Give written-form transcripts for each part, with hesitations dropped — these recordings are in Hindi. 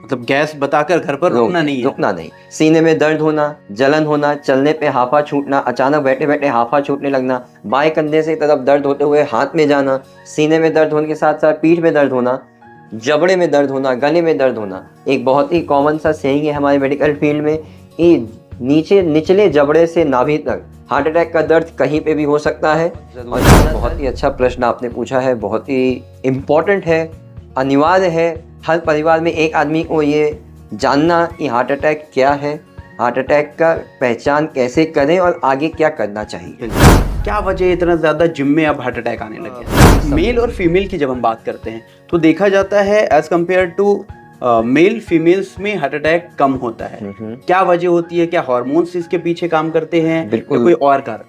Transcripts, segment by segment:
मतलब गैस बताकर घर पर रुकना नहीं है। रुकना नहीं। सीने में दर्द होना, जलन होना, चलने पे हाफा छूटना, अचानक बैठे बैठे हाफा छूटने लगना, बाएं कंधे से तरफ दर्द होते हुए हाथ में जाना, सीने में दर्द होने के साथ साथ पीठ में दर्द होना, जबड़े में दर्द होना, गले में दर्द होना। एक बहुत ही कॉमन सा सेइंग है हमारे मेडिकल फील्ड में कि निचले जबड़े से नाभि तक हार्ट अटैक का दर्द कहीं पे भी हो सकता है। और बहुत ही अच्छा प्रश्न आपने पूछा है, बहुत ही इम्पोर्टेंट है, अनिवार्य है। हर परिवार में एक आदमी को ये जानना कि हार्ट अटैक क्या है, हार्ट अटैक का पहचान कैसे करें और आगे क्या करना चाहिए। क्या वजह है इतना ज़्यादा जिम में अब हार्ट अटैक आने लगे? मेल और फीमेल की जब हम बात करते हैं तो देखा जाता है as compare to male females में हार्ट अटैक कम होता है। क्या वजह होती है? क्या हार्मोन्स इसके पीछे काम करते हैं? बिल्कुल, कोई और कारण?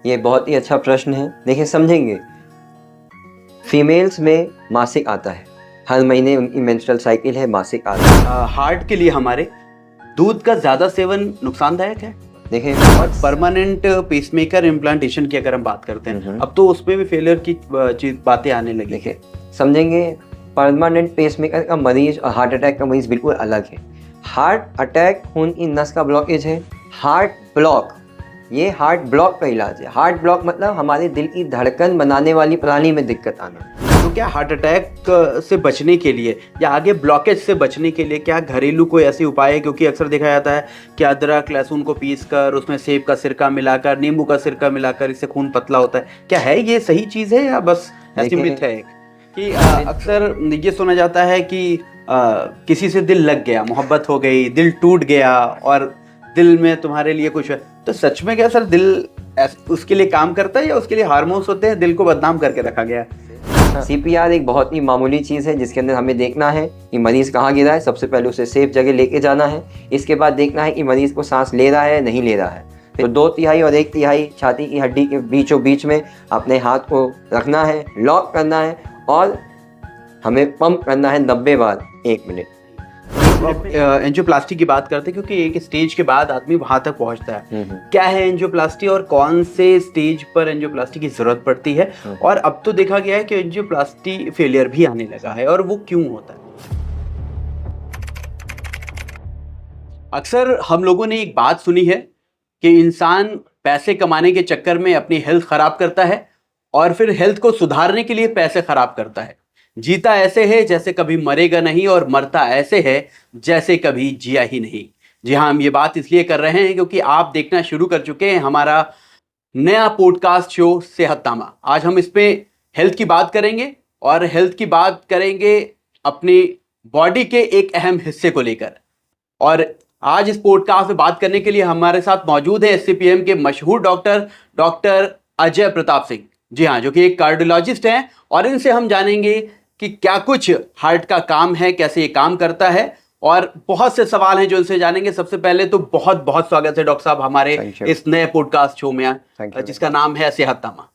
ये बहुत ही अच्छा प्रश्न है। देखिए, समझेंगे, फीमेल्स में मासिक आता है, हर महीने उनकी मेंस्ट्रुअल साइकिल है, मासिक आता है। हार्ट के लिए हमारे दूध का ज़्यादा सेवन नुकसानदायक है। देखिए, और परमानेंट पेसमेकर इम्प्लांटेशन की अगर हम बात करते हैं, अब तो उसमें भी फेलियर की बातें आने लगी। देखिए, समझेंगे, परमानेंट पेसमेकर का मरीज और हार्ट अटैक का मरीज बिल्कुल अलग है। हार्ट अटैक खून की नस का ब्लॉकेज है। हार्ट ब्लॉक, ये हार्ट ब्लॉक का इलाज है। हार्ट ब्लॉक मतलब हमारे दिल की धड़कन बनाने वाली प्रणाली में दिक्कत आना। तो क्या हार्ट अटैक से बचने के लिए या आगे ब्लॉकेज से बचने के लिए क्या घरेलू कोई ऐसे उपाय है? क्योंकि अक्सर देखा जाता है कि अदरक लहसुन को पीसकर उसमें सेब का सिरका मिलाकर, नींबू का सिरका मिलाकर इससे खून पतला होता है। क्या है ये सही चीज़ है या बस ऐसी मिथ है कि अक्सर ये सुना जाता है कि किसी से दिल लग गया, मोहब्बत हो गई, दिल टूट गया और दिल में तुम्हारे लिए कुछ है, तो सच में क्या सर दिल उसके लिए काम करता है या उसके लिए हार्मोन्स होते हैं, दिल को बदनाम करके रखा गया है? CPR एक बहुत ही मामूली चीज़ है जिसके अंदर हमें देखना है कि मरीज़ कहाँ गिरा है। सबसे पहले उसे सेफ जगह लेके जाना है। इसके बाद देखना है कि मरीज़ को सांस ले रहा है नहीं ले रहा है। तो 2/3 और 1/3 छाती की हड्डी के बीचों बीच में अपने हाथ को रखना है, लॉक करना है और हमें पंप करना है 90 बार 1 मिनट। एंजियोप्लास्टी की बात करते हैं क्योंकि एक स्टेज के बाद आदमी वहां तक पहुंचता है। क्या है एंजियोप्लास्टी और कौन से स्टेज पर एंजियोप्लास्टी की जरूरत पड़ती है? और अब तो देखा गया है कि एंजियोप्लास्टी फेलियर भी आने लगा है, और वो क्यों होता है? अक्सर हम लोगों ने एक बात सुनी है कि इंसान पैसे कमाने के चक्कर में अपनी हेल्थ खराब करता है और फिर हेल्थ को सुधारने के लिए पैसे खराब करता है। जीता ऐसे है जैसे कभी मरेगा नहीं और मरता ऐसे है जैसे कभी जिया ही नहीं। जी हाँ, हम ये बात इसलिए कर रहे हैं क्योंकि आप देखना शुरू कर चुके हैं हमारा नया पॉडकास्ट शो सेहतनामा। आज हम इस पे हेल्थ की बात करेंगे और हेल्थ की बात करेंगे अपनी बॉडी के एक अहम हिस्से को लेकर। और आज इस पॉडकास्ट में बात करने के लिए हमारे साथ मौजूद है SCPM के मशहूर डॉक्टर अजय प्रताप सिंह। जी हाँ, जो कि एक कार्डियोलॉजिस्ट हैं, और इनसे हम जानेंगे कि क्या कुछ हार्ट का काम है, कैसे ये काम करता है, और बहुत से सवाल हैं जो इनसे जानेंगे। सबसे पहले तो बहुत बहुत स्वागत है डॉक्टर साहब हमारे इस नए पॉडकास्ट शो में, जिसका नाम है सेहतनामा।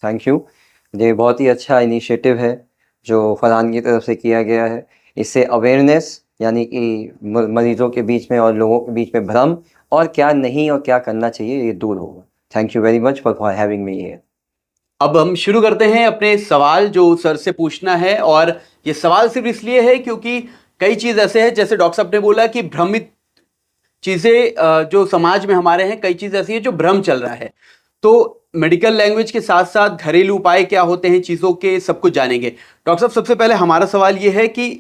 Thank you. ये बहुत ही अच्छा इनिशिएटिव है जो फरहान की तरफ से किया गया है। इससे अवेयरनेस, यानी कि मरीजों के बीच में और लोगों के बीच में भ्रम और क्या नहीं और क्या करना चाहिए, ये दूर होगा। Thank you very much for having me here. अब हम शुरू करते हैं अपने सवाल जो सर से पूछना है, और ये सवाल सिर्फ इसलिए है क्योंकि कई चीज़ ऐसे हैं, जैसे डॉक्टर साहब ने बोला कि भ्रमित चीज़ें जो समाज में हमारे हैं, कई चीज़ ऐसी है जो भ्रम चल रहा है। तो मेडिकल लैंग्वेज के साथ साथ घरेलू उपाय क्या होते हैं चीज़ों के, सब कुछ जानेंगे। डॉक्टर साहब, सबसे पहले हमारा सवाल ये है कि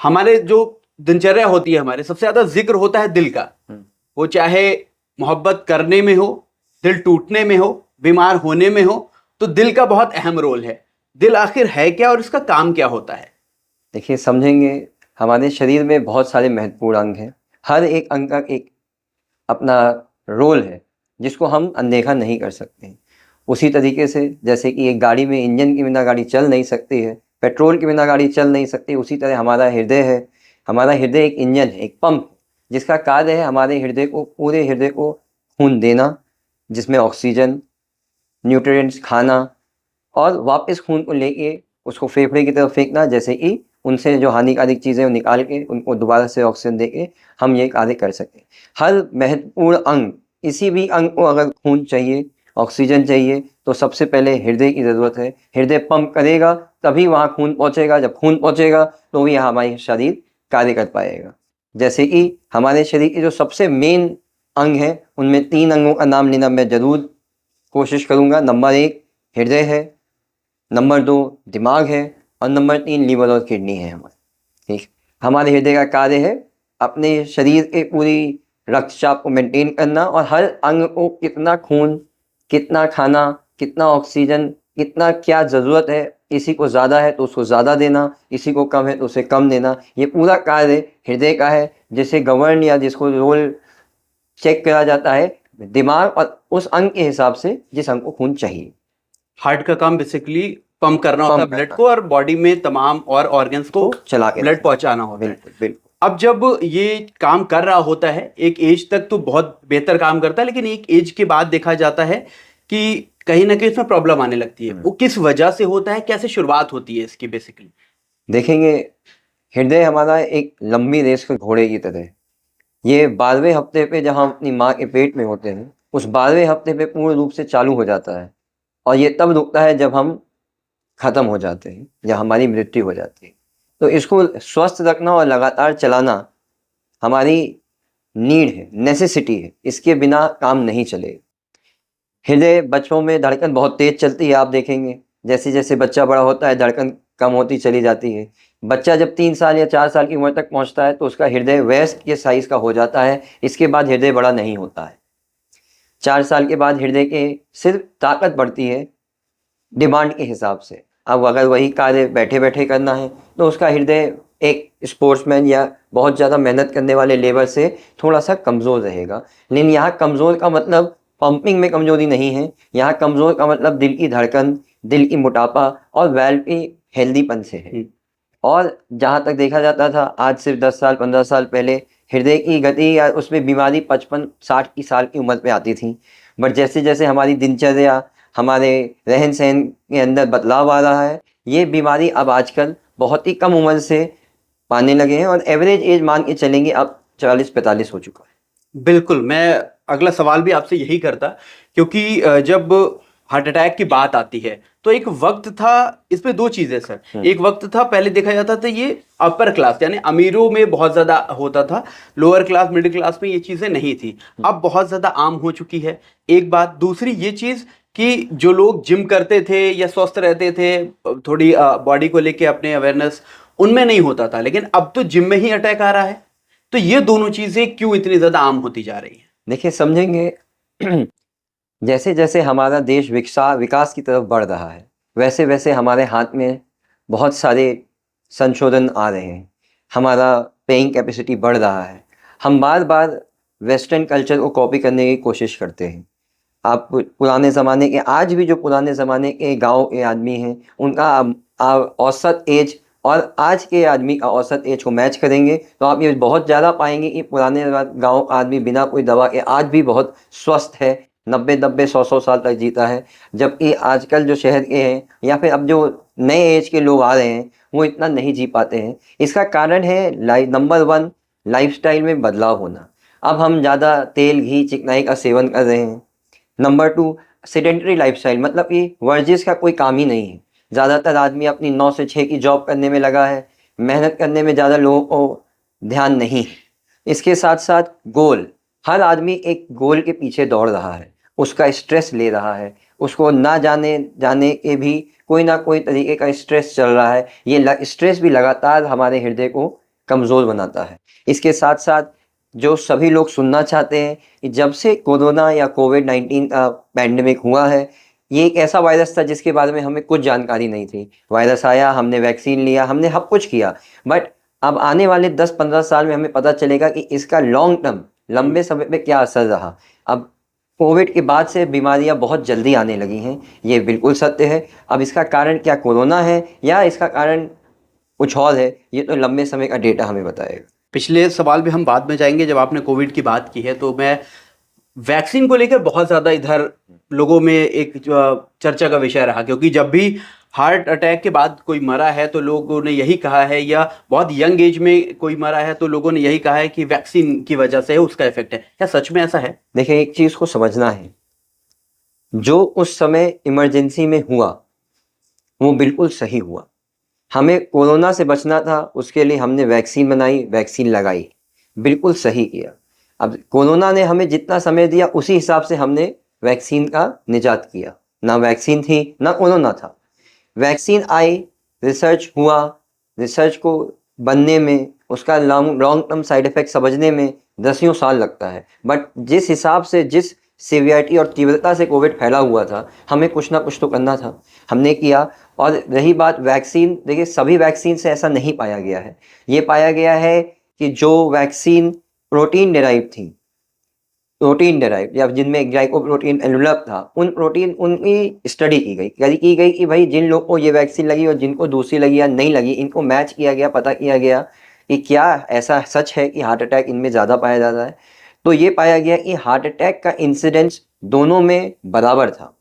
हमारे जो दिनचर्या होती है, हमारे सबसे ज़्यादा जिक्र होता है दिल का, वो चाहे मोहब्बत करने में हो, दिल टूटने में हो, बीमार होने में हो, तो दिल का बहुत अहम रोल है। दिल आखिर है क्या और इसका काम क्या होता है? देखिए, समझेंगे, हमारे शरीर में बहुत सारे महत्वपूर्ण अंग हैं। हर एक अंग का एक अपना रोल है जिसको हम अनदेखा नहीं कर सकते। उसी तरीके से जैसे कि एक गाड़ी में इंजन के बिना गाड़ी चल नहीं सकती है, पेट्रोल के बिना गाड़ी चल नहीं सकती, उसी तरह हमारा हृदय है। हमारा हृदय एक इंजन है, एक पंप, जिसका कार्य है हमारे हृदय को, पूरे हृदय को खून देना, जिसमें ऑक्सीजन, न्यूट्रिएंट्स खाना और वापस खून को लेके उसको फेफड़े की तरफ फेंकना, जैसे कि उनसे जो हानिकारक चीज़ें वो निकाल के उनको दोबारा से ऑक्सीजन देके हम ये कार्य कर सकें। हर महत्वपूर्ण अंग, किसी भी अंग को अगर खून चाहिए, ऑक्सीजन चाहिए, तो सबसे पहले हृदय की ज़रूरत है। हृदय पंप करेगा तभी वहाँ खून पहुँचेगा। जब खून पहुँचेगा तो ही हमारी शरीर कार्य कर पाएगा। जैसे कि हमारे शरीर के जो सबसे मेन अंग हैं उनमें 3 अंगों का नाम लेना मैं जरूर कोशिश करूँगा। नंबर 1 हृदय है, नंबर 2 दिमाग है और नंबर 3 लीवर और किडनी है हमारे। ठीक, हमारे हृदय का कार्य है अपने शरीर के पूरी रक्तचाप को मेंटेन करना और हर अंग को कितना खून, कितना खाना, कितना ऑक्सीजन, कितना क्या ज़रूरत है, किसी को ज़्यादा है तो उसको ज़्यादा देना, किसी को कम है तो उसे कम देना, ये पूरा कार्य हृदय का है, जिसे गवर्न या जिसको रोल चेक करा जाता है दिमाग और उस अंग के हिसाब से जिस अंग को खून चाहिए। हार्ट का काम बेसिकली पंप करना होता है पंप ब्लड करना। को और बॉडी में तमाम और ऑर्गन्स को चला के ब्लड पहुंचाना होता है। बिल्कुल बिल्कुल। अब जब ये काम कर रहा होता है, एक एज तक तो बहुत बेहतर काम करता है, लेकिन एक एज के बाद देखा जाता है कि कहीं ना कहीं इसमें प्रॉब्लम आने लगती है। वो किस वजह से होता है, कैसे शुरुआत होती है इसकी बेसिकली? देखेंगे, हृदय हमारा एक लंबी रेस के घोड़े की तरह है। ये 12वें हफ्ते पे जब हम अपनी माँ के पेट में होते हैं, उस 12वें हफ्ते पे पूर्ण रूप से चालू हो जाता है और ये तब रुकता है जब हम खत्म हो जाते हैं या हमारी मृत्यु हो जाती है। तो इसको स्वस्थ रखना और लगातार चलाना हमारी नीड है, नेसेसिटी है, इसके बिना काम नहीं चलेगा। हृदय बच्चों में धड़कन बहुत तेज चलती है, आप देखेंगे जैसे जैसे बच्चा बड़ा होता है धड़कन कम होती चली जाती है। बच्चा जब 3 साल या 4 साल की उम्र तक पहुंचता है तो उसका हृदय वयस्क के साइज का हो जाता है, इसके बाद हृदय बड़ा नहीं होता है। 4 साल के बाद हृदय के सिर्फ ताकत बढ़ती है डिमांड के हिसाब से। अब अगर वही कार्य बैठे बैठे करना है तो उसका हृदय एक स्पोर्ट्समैन या बहुत ज़्यादा मेहनत करने वाले लेबर से थोड़ा सा कमज़ोर रहेगा। लेकिन यहाँ कमज़ोर का मतलब पंपिंग में कमजोरी नहीं है, यहाँ कमज़ोर का मतलब दिल की धड़कन, दिल की मोटापा और वेल्व की हेल्दीपन से है। और जहाँ तक देखा जाता था आज सिर्फ 10 साल 15 साल पहले हृदय की गति या उसमें बीमारी 55-60 की साल की उम्र पे आती थी। बट जैसे जैसे हमारी दिनचर्या, हमारे रहन सहन के अंदर बदलाव आ रहा है, ये बीमारी अब आजकल बहुत ही कम उम्र से पाने लगे हैं और एवरेज एज मान के चलेंगे अब 40-45 हो चुका है। बिल्कुल, मैं अगला सवाल भी आपसे यही करता, क्योंकि जब हार्ट अटैक की बात आती है तो एक वक्त था, इसमें 2 चीजें सर। एक वक्त था पहले देखा जाता था ये अपर क्लास यानी अमीरों में बहुत ज्यादा होता था, लोअर क्लास मिडिल क्लास में ये चीजें नहीं थी। अब बहुत ज्यादा आम हो चुकी है, एक बात। दूसरी ये चीज कि जो लोग जिम करते थे या स्वस्थ रहते थे, थोड़ी बॉडी को लेके अपने अवेयरनेस, उनमें नहीं होता था, लेकिन अब तो जिम में ही अटैक आ रहा है। तो ये दोनों चीजें क्यों इतनी ज्यादा आम होती जा रही हैं? देखिए, समझेंगे जैसे जैसे हमारा देश विकास की तरफ बढ़ रहा है, वैसे वैसे हमारे हाथ में बहुत सारे संशोधन आ रहे हैं, हमारा पेइंग कैपेसिटी बढ़ रहा है। हम बार बार वेस्टर्न कल्चर को कॉपी करने की कोशिश करते हैं। आप पुराने ज़माने के, आज भी जो पुराने ज़माने के गांव के आदमी हैं, उनका औसत एज और आज के आदमी का औसत एज को मैच करेंगे तो आप ये बहुत ज़्यादा पाएंगे कि पुराने गांव का आदमी बिना कोई दवा के आज भी बहुत स्वस्थ है, 90-90, 100-100 साल तक जीता है। जबकि आजकल जो शहर के हैं या फिर अब जो नए एज के लोग आ रहे हैं वो इतना नहीं जी पाते हैं। इसका कारण है नंबर 1 लाइफस्टाइल में बदलाव होना। अब हम ज़्यादा तेल घी चिकनाई का सेवन कर रहे हैं। नंबर 2 सेडेंटरी लाइफस्टाइल, मतलब कि वर्जिश का कोई काम ही नहीं है। ज़्यादातर आदमी अपनी 9 से 6 की जॉब करने में लगा है, मेहनत करने में ज़्यादा लोगों को ध्यान नहीं है। इसके साथ साथ गोल, हर आदमी एक गोल के पीछे दौड़ रहा है, उसका स्ट्रेस ले रहा है, उसको ना जाने के भी कोई ना कोई तरीके का स्ट्रेस चल रहा है। ये स्ट्रेस भी लगातार हमारे हृदय को कमज़ोर बनाता है। इसके साथ साथ जो सभी लोग सुनना चाहते हैं कि जब से कोरोना या कोविड-19 का पैंडेमिक हुआ है, ये एक ऐसा वायरस था जिसके बारे में हमें कुछ जानकारी नहीं थी। वायरस आया, हमने वैक्सीन लिया, हमने सब कुछ किया, बट अब आने वाले 10-15 साल में हमें पता चलेगा कि इसका लॉन्ग टर्म, लंबे समय पे क्या असर रहा। अब कोविड के बाद से बीमारियां बहुत जल्दी आने लगी हैं, ये बिल्कुल सत्य है। अब इसका कारण क्या कोरोना है या इसका कारण कुछ और है, ये तो लंबे समय का डेटा हमें बताएगा। पिछले सवाल भी हम बाद में जाएंगे। जब आपने कोविड की बात की है तो मैं वैक्सीन को लेकर बहुत ज़्यादा इधर लोगों में एक चर्चा का विषय रहा, क्योंकि जब भी हार्ट अटैक के बाद कोई मरा है तो लोगों ने यही कहा है, या बहुत यंग एज में कोई मरा है तो लोगों ने यही कहा है कि वैक्सीन की वजह से उसका इफेक्ट है। क्या सच में ऐसा है? देखिए, एक चीज़ को समझना है, जो उस समय इमरजेंसी में हुआ वो बिल्कुल सही हुआ। हमें कोरोना से बचना था, उसके लिए हमने वैक्सीन बनाई, वैक्सीन लगाई, बिल्कुल सही किया। अब कोरोना ने हमें जितना समय दिया उसी हिसाब से हमने वैक्सीन का निजात किया। ना वैक्सीन थी ना कोरोना था, वैक्सीन आई, रिसर्च हुआ, रिसर्च को बनने में, उसका लॉन्ग टर्म साइड इफेक्ट समझने में दसियों साल लगता है। बट जिस हिसाब से, जिस सीवियरिटी और तीव्रता से कोविड फैला हुआ था, हमें कुछ ना कुछ तो करना था, हमने किया। और रही बात वैक्सीन, देखिए सभी वैक्सीन से ऐसा नहीं पाया गया है। ये पाया गया है कि जो वैक्सीन प्रोटीन डिराइव थी, प्रोटीन डिराइव या जिनमें ग्लाइकोप्रोटीन एनवलप था, उन प्रोटीन, उनकी स्टडी की गई कि भाई जिन लोगों को ये वैक्सीन लगी और जिनको दूसरी लगी या नहीं लगी, इनको मैच किया गया, पता किया गया कि क्या ऐसा सच है कि हार्ट अटैक इनमें ज़्यादा पाया जाता है। तो ये पाया गया कि हार्ट अटैक का इंसिडेंस दोनों में बराबर था,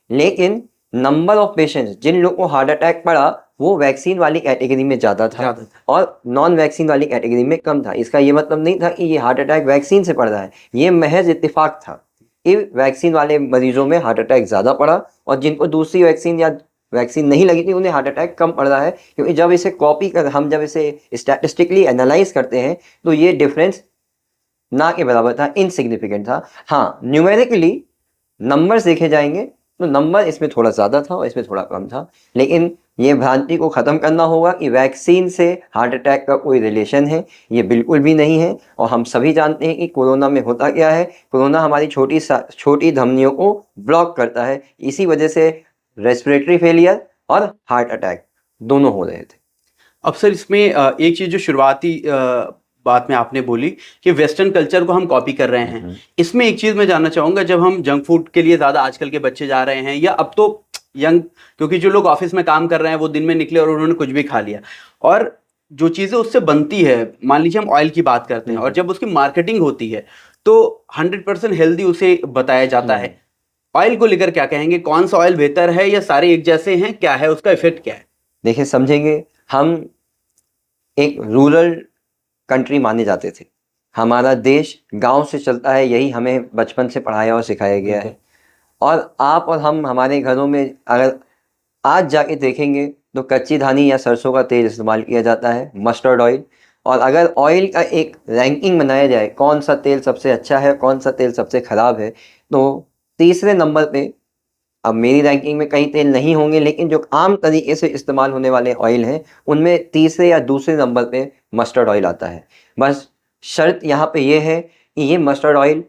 लेकिन नंबर ऑफ पेशेंट्स जिन लोगों को हार्ट अटैक पड़ा वो वैक्सीन वाली कैटेगरी में ज़्यादा था और नॉन वैक्सीन वाली कैटेगरी में कम था। इसका ये मतलब नहीं था कि ये हार्ट अटैक वैक्सीन से पड़ रहा है, ये महज इत्तेफाक था कि वैक्सीन वाले मरीजों में हार्ट अटैक ज़्यादा पड़ा और जिनको दूसरी वैक्सीन या वैक्सीन नहीं लगी थी उन्हें हार्ट अटैक कम पड़ रहा है। क्योंकि जब इसे कॉपी कर, हम जब इसे स्टैटिस्टिकली एनालाइज करते हैं तो ये डिफरेंस ना के बराबर था, इनसिग्निफिकेंट था। हाँ, न्यूमेरिकली नंबर्स देखे जाएंगे तो नंबर इसमें थोड़ा ज़्यादा था और इसमें थोड़ा कम था, लेकिन ये भ्रांति को ख़त्म करना होगा कि वैक्सीन से हार्ट अटैक का कोई रिलेशन है, ये बिल्कुल भी नहीं है। और हम सभी जानते हैं कि कोरोना में होता क्या है, कोरोना हमारी छोटी धमनियों को ब्लॉक करता है, इसी वजह से रेस्पिरेटरी फेलियर और हार्ट अटैक दोनों हो रहे थे। अब सर इसमें एक चीज़ जो शुरुआती बात में आपने बोली कि वेस्टर्न कल्चर को हम कॉपी कर रहे हैं, इसमें एक चीज़ मैं जानना चाहूँगा, जब हम जंक फूड के लिए ज़्यादा आजकल के बच्चे जा रहे हैं, या अब तो यंग, क्योंकि जो लोग ऑफिस में काम कर रहे हैं वो दिन में निकले और उन्होंने कुछ भी खा लिया, और जो चीज़ें उससे बनती है, मान लीजिए हम ऑयल की बात करते हैं, और जब उसकी मार्केटिंग होती है तो 100% हेल्दी उसे बताया जाता है। ऑयल को लेकर क्या कहेंगे, कौन सा ऑयल बेहतर है या सारे एक जैसे हैं, क्या है उसका इफेक्ट क्या है? देखिए समझेंगे, हम एक रूरल कंट्री माने जाते थे, हमारा देश गांव से चलता है, यही हमें बचपन से पढ़ाया और सिखाया गया है। और आप और हम, हमारे घरों में अगर आज जाके देखेंगे तो कच्ची धानी या सरसों का तेल इस्तेमाल किया जाता है, मस्टर्ड ऑयल। और अगर ऑयल का एक रैंकिंग बनाया जाए, कौन सा तेल सबसे अच्छा है, कौन सा तेल सबसे ख़राब है, तो तीसरे नंबर पे, अब मेरी रैंकिंग में कई तेल नहीं होंगे, लेकिन जो आम तरीके से इस्तेमाल होने वाले ऑयल हैं उनमें तीसरे या दूसरे नंबर पे मस्टर्ड ऑयल आता है। बस शर्त यहाँ पे ये है कि ये मस्टर्ड ऑयल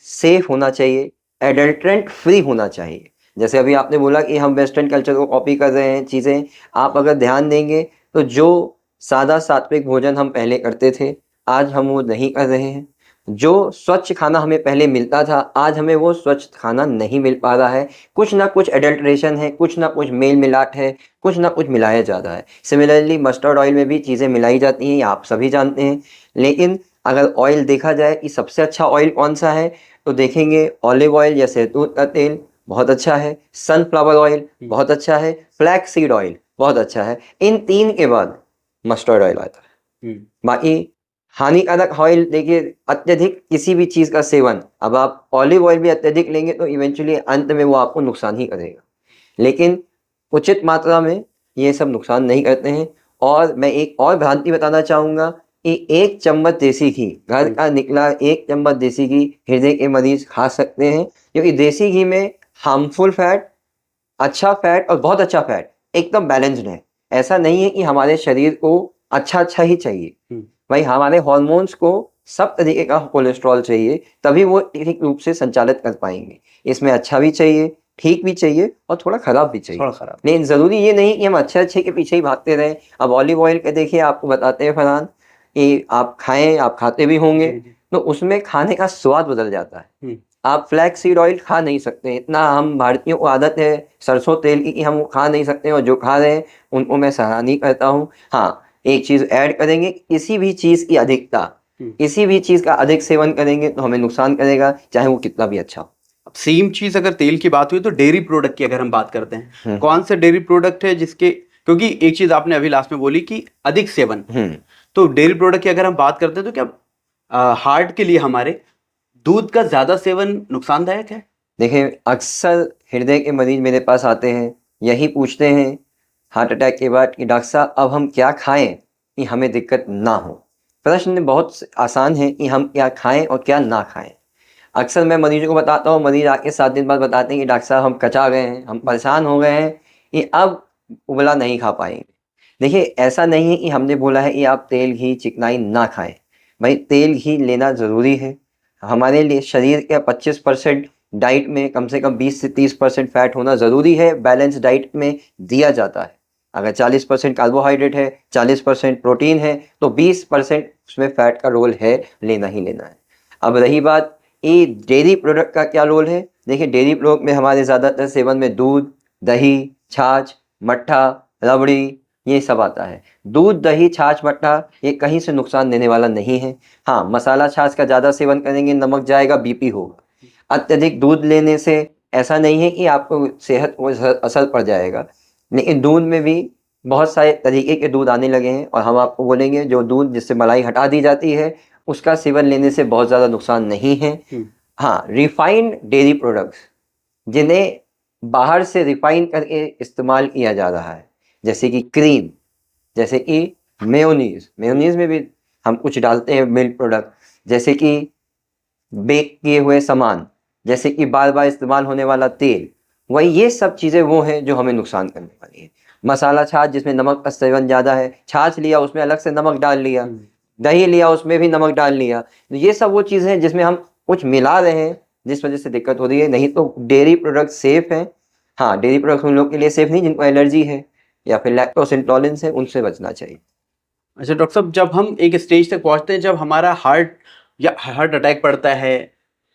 सेफ होना चाहिए, एडल्ट्रेंट फ्री होना चाहिए। जैसे अभी आपने बोला कि हम वेस्टर्न कल्चर को कॉपी कर रहे हैं चीज़ें, आप अगर ध्यान देंगे तो जो सादा सात्विक भोजन हम पहले करते थे आज हम वो नहीं कर रहे हैं। जो स्वच्छ खाना हमें पहले मिलता था आज हमें वो स्वच्छ खाना नहीं मिल पा रहा है। कुछ ना कुछ एडल्ट्रेशन है, कुछ ना कुछ मेल मिलाट है, कुछ ना कुछ मिलाया जाता है। सिमिलरली मस्टर्ड ऑयल में भी चीज़ें मिलाई जाती हैं, आप सभी जानते हैं। लेकिन अगर ऑयल देखा जाए कि सबसे अच्छा ऑयल कौन सा है, तो देखेंगे ऑलिव ऑयल या जैतून का तेल बहुत अच्छा है, सनफ्लावर ऑयल बहुत अच्छा है, फ्लैक्स सीड ऑयल बहुत अच्छा है। इन तीन के बाद मस्टर्ड ऑयल आता है। बाकी हानिकारक ऑयल, देखिए अत्यधिक किसी भी चीज़ का सेवन, अब आप ऑलिव ऑयल भी अत्यधिक लेंगे तो इवेंचुअली अंत में वो आपको नुकसान ही करेगा, लेकिन उचित मात्रा में ये सब नुकसान नहीं करते हैं। और मैं एक और भ्रांति बताना चाहूँगा कि एक चम्मच देसी घी, घर का निकला एक चम्मच देसी घी हृदय के मरीज खा सकते हैं, क्योंकि देसी घी में हार्मफुल फैट, अच्छा फैट और बहुत अच्छा फैट एकदम बैलेंस्ड है। ऐसा नहीं है कि हमारे शरीर को अच्छा अच्छा ही चाहिए, भाई हमारे हॉर्मोन्स को सब तरीके का कोलेस्ट्रॉल चाहिए, तभी वो ठीक रूप से संचालित कर पाएंगे। इसमें अच्छा भी चाहिए, ठीक भी चाहिए और थोड़ा खराब भी चाहिए, थोड़ा खराब। लेकिन ज़रूरी ये नहीं कि हम अच्छे अच्छे के पीछे ही भागते रहें। अब ऑलिव ऑयल के देखिए, आपको बताते हैं फरहान कि आप खाएं, आप खाते भी होंगे, तो उसमें खाने का स्वाद बदल जाता है। आप फ्लैक्स सीड ऑयल खा नहीं सकते, इतना हम भारतीयों को आदत है सरसों तेल की कि हम वो खा नहीं सकते, और जो खा रहे हैं उनको मैं सराहनीय करता हूँ। हाँ, एक चीज़ ऐड करेंगे, किसी भी चीज़ की अधिकता, किसी भी चीज़ का अधिक सेवन करेंगे तो हमें नुकसान करेगा, चाहे वो कितना भी अच्छा हो। अब सेम चीज़ अगर तेल की बात हुई तो डेयरी प्रोडक्ट की अगर हम बात करते हैं, कौन सा डेयरी प्रोडक्ट है जिसके, क्योंकि एक चीज़ आपने अभी लास्ट में बोली कि अधिक सेवन, तो डेयरी प्रोडक्ट की अगर हम बात करते हैं तो क्या हार्ट के लिए हमारे दूध का ज़्यादा सेवन नुकसानदायक है? देखिए अक्सर हृदय के मरीज मेरे पास आते हैं, यही पूछते हैं हार्ट अटैक के बाद कि डॉक्टर साहब अब हम क्या खाएं कि हमें दिक्कत ना हो। प्रश्न बहुत आसान है कि हम क्या खाएं और क्या ना खाएं। अक्सर मैं मरीजों को बताता हूँ, मरीज आके 7 दिन बाद बताते हैं कि डॉक्टर साहब हम कचा गए हैं, हम परेशान हो गए हैं कि अब उबला नहीं खा पाएंगे। देखिए, ऐसा नहीं है कि हमने बोला है कि आप तेल घी चिकनाई ना खाएं। भाई, तेल घी लेना ज़रूरी है हमारे लिए। शरीर के 25% डाइट में कम से कम 20 से 30% फैट होना ज़रूरी है। बैलेंस डाइट में दिया जाता है। अगर 40% कार्बोहाइड्रेट है, 40% प्रोटीन है, तो 20% उसमें फैट का रोल है, लेना ही लेना है। अब रही बात ये डेयरी प्रोडक्ट का क्या रोल है। देखिए, डेयरी प्रोडक्ट में हमारे ज़्यादातर सेवन में दूध, दही, छाछ, मट्ठा, रबड़ी, ये सब आता है। दूध, दही, छाछ, मट्ठा ये कहीं से नुकसान देने वाला नहीं है। हाँ, मसाला छाछ का ज़्यादा सेवन करेंगे, नमक जाएगा, बीपी होगा। अत्यधिक दूध लेने से ऐसा नहीं है कि आपको सेहत को असर पड़ जाएगा, लेकिन दूध में भी बहुत सारे तरीके के दूध आने लगे हैं और हम आपको बोलेंगे जो दूध जिससे मलाई हटा दी जाती है उसका सेवन लेने से बहुत ज़्यादा नुकसान नहीं है। हाँ, रिफाइंड डेयरी प्रोडक्ट्स जिन्हें बाहर से रिफाइन करके इस्तेमाल किया जा रहा है, जैसे कि क्रीम, जैसे कि मेयोनीज में भी हम कुछ डालते हैं मिल्क प्रोडक्ट, जैसे कि बेक किए हुए सामान, जैसे कि बार बार इस्तेमाल होने वाला तेल, वही ये सब चीज़ें वो हैं जो हमें नुकसान करने वाली है। मसाला छाछ जिसमें नमक का सेवन ज़्यादा है, छाछ लिया उसमें अलग से नमक डाल लिया, दही लिया उसमें भी नमक डाल लिया, तो ये सब वो चीज़ें हैं जिसमें हम कुछ मिला रहे हैं जिस वजह से दिक्कत हो रही है। नहीं तो डेयरी प्रोडक्ट सेफ हैं। हाँ, डेयरी प्रोडक्ट उन लोग के लिए सेफ नहीं जिनको एलर्जी है या फिर लैक्टोज इंटॉलरेंस है, उनसे बचना चाहिए। अच्छा डॉक्टर साहब, जब हम एक स्टेज तक पहुंचते हैं जब हमारा हार्ट अटैक पड़ता है,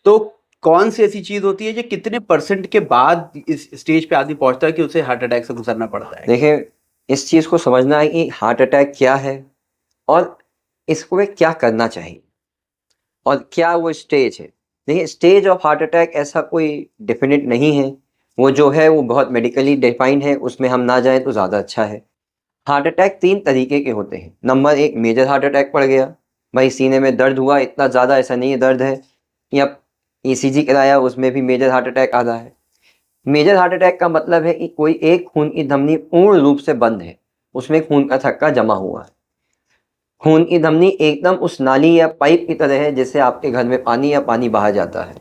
तो कौन सी ऐसी चीज होती है जो कितने परसेंट के बाद इस स्टेज पे आदमी पहुंचता है कि उसे हार्ट अटैक से गुजरना पड़ता है? देखिए, इस चीज़ को समझना है कि हार्ट अटैक क्या है और इसको वे क्या करना चाहिए और क्या वो स्टेज है। देखिए, स्टेज ऑफ हार्ट अटैक ऐसा कोई डेफिनेट नहीं है। वो जो है वो बहुत मेडिकली डिफाइंड है, उसमें हम ना जाएं तो ज़्यादा अच्छा है। हार्ट अटैक 3 तरीके के होते हैं। नंबर 1, मेजर हार्ट अटैक पड़ गया, भाई सीने में दर्द हुआ, इतना ज़्यादा ऐसा नहीं है दर्द है, या ईसीजी कराया उसमें भी मेजर हार्ट अटैक आ रहा है। मेजर हार्ट अटैक का मतलब है कि कोई एक खून की धमनी पूर्ण रूप से बंद है, उसमें खून का थक्का जमा हुआ है। खून की धमनी एकदम उस नाली या पाइप की तरह है जैसे आपके घर में पानी या पानी बाहर जाता है।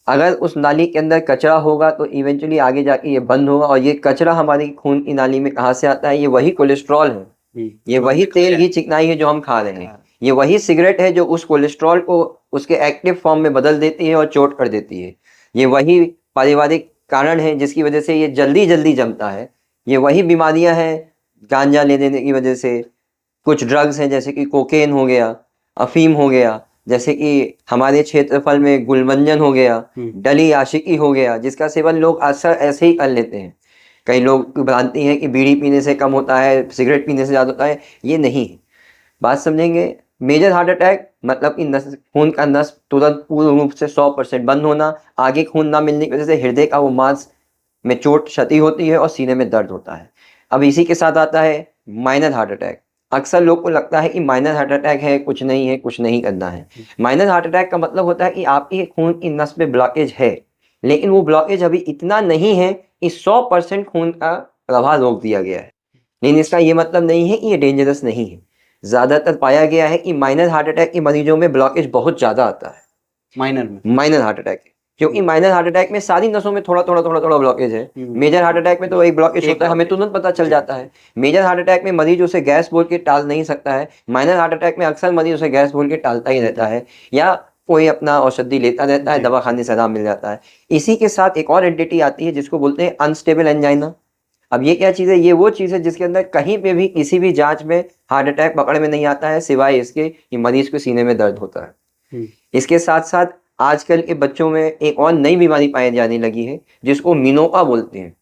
अगर उस नाली के अंदर कचरा होगा तो इवेंचुअली आगे जाके ये बंद होगा, और ये कचरा हमारी खून की नाली में कहाँ से आता है? ये वही कोलेस्ट्रॉल है, ये वही तेल घी चिकनाई है जो हम खा रहे हैं, ये वही सिगरेट है जो उस कोलेस्ट्रॉल को उसके एक्टिव फॉर्म में बदल देती है और चोट कर देती है। ये वही पारिवारिक कारण है जिसकी वजह से ये जल्दी जल्दी जमता है। ये वही बीमारियां हैं गांजा ले लेने की वजह से। कुछ ड्रग्स हैं जैसे कि कोकेन हो गया, अफीम हो गया, जैसे कि हमारे क्षेत्रफल में गुलमंजन हो गया, डली आशिकी हो गया, जिसका सेवन लोग अक्सर ऐसे ही कर लेते हैं। कई लोग भ्रांति है कि बीड़ी पीने से कम होता है, सिगरेट पीने से ज़्यादा होता है, ये नहीं है। बात समझेंगे, मेजर हार्ट अटैक मतलब कि नस खून का नस तुरंत पूर्ण रूप से 100% बंद होना, आगे खून ना मिलने की वजह से हृदय का वो मांस में चोट क्षति होती है और सीने में दर्द होता है। अब इसी के साथ आता है माइनर हार्ट अटैक। अक्सर लोग को लगता है कि माइनर हार्ट अटैक है, कुछ नहीं है, कुछ नहीं करना है। माइनर हार्ट अटैक का मतलब होता है कि आपकी खून की नस में ब्लॉकेज है, लेकिन वो ब्लॉकेज अभी इतना नहीं है कि 100% खून का प्रवाह रोक दिया गया है। लेकिन इसका ये मतलब नहीं है कि ये डेंजरस नहीं है। ज़्यादातर पाया गया है कि माइनर हार्ट अटैक के मरीजों में ब्लॉकेज बहुत ज़्यादा आता है। माइनर हार्ट अटैक क्योंकि माइनर हार्ट अटैक में सारी नसों में थोड़ा थोड़ा ब्लॉकेज है। मेजर हार्ट अटैक में तो एक ब्लॉकेज होता है, हमें तुरंत पता चल जाता है। मेजर हार्ट अटैक में मरीज उसे गैस बोल के टाल नहीं सकता है। माइनर हार्ट अटैक में अक्सर मरीज उसे गैस बोल के टालता ही रहता है, या कोई अपना औषधि लेता रहता है, दवा खाने से आराम मिल जाता है। इसी के साथ एक और एंटिटी आती है जिसको बोलते हैं अनस्टेबल एंजाइना। अब ये क्या चीज़ है? ये वो चीज़ है जिसके अंदर कहीं पे भी किसी भी जांच में हार्ट अटैक पकड़ में नहीं आता है, सिवाय इसके कि मरीज को सीने में दर्द होता है। इसके साथ साथ आजकल के बच्चों में एक और नई बीमारी पाई जाने लगी है जिसको मिनोका बोलते हैं,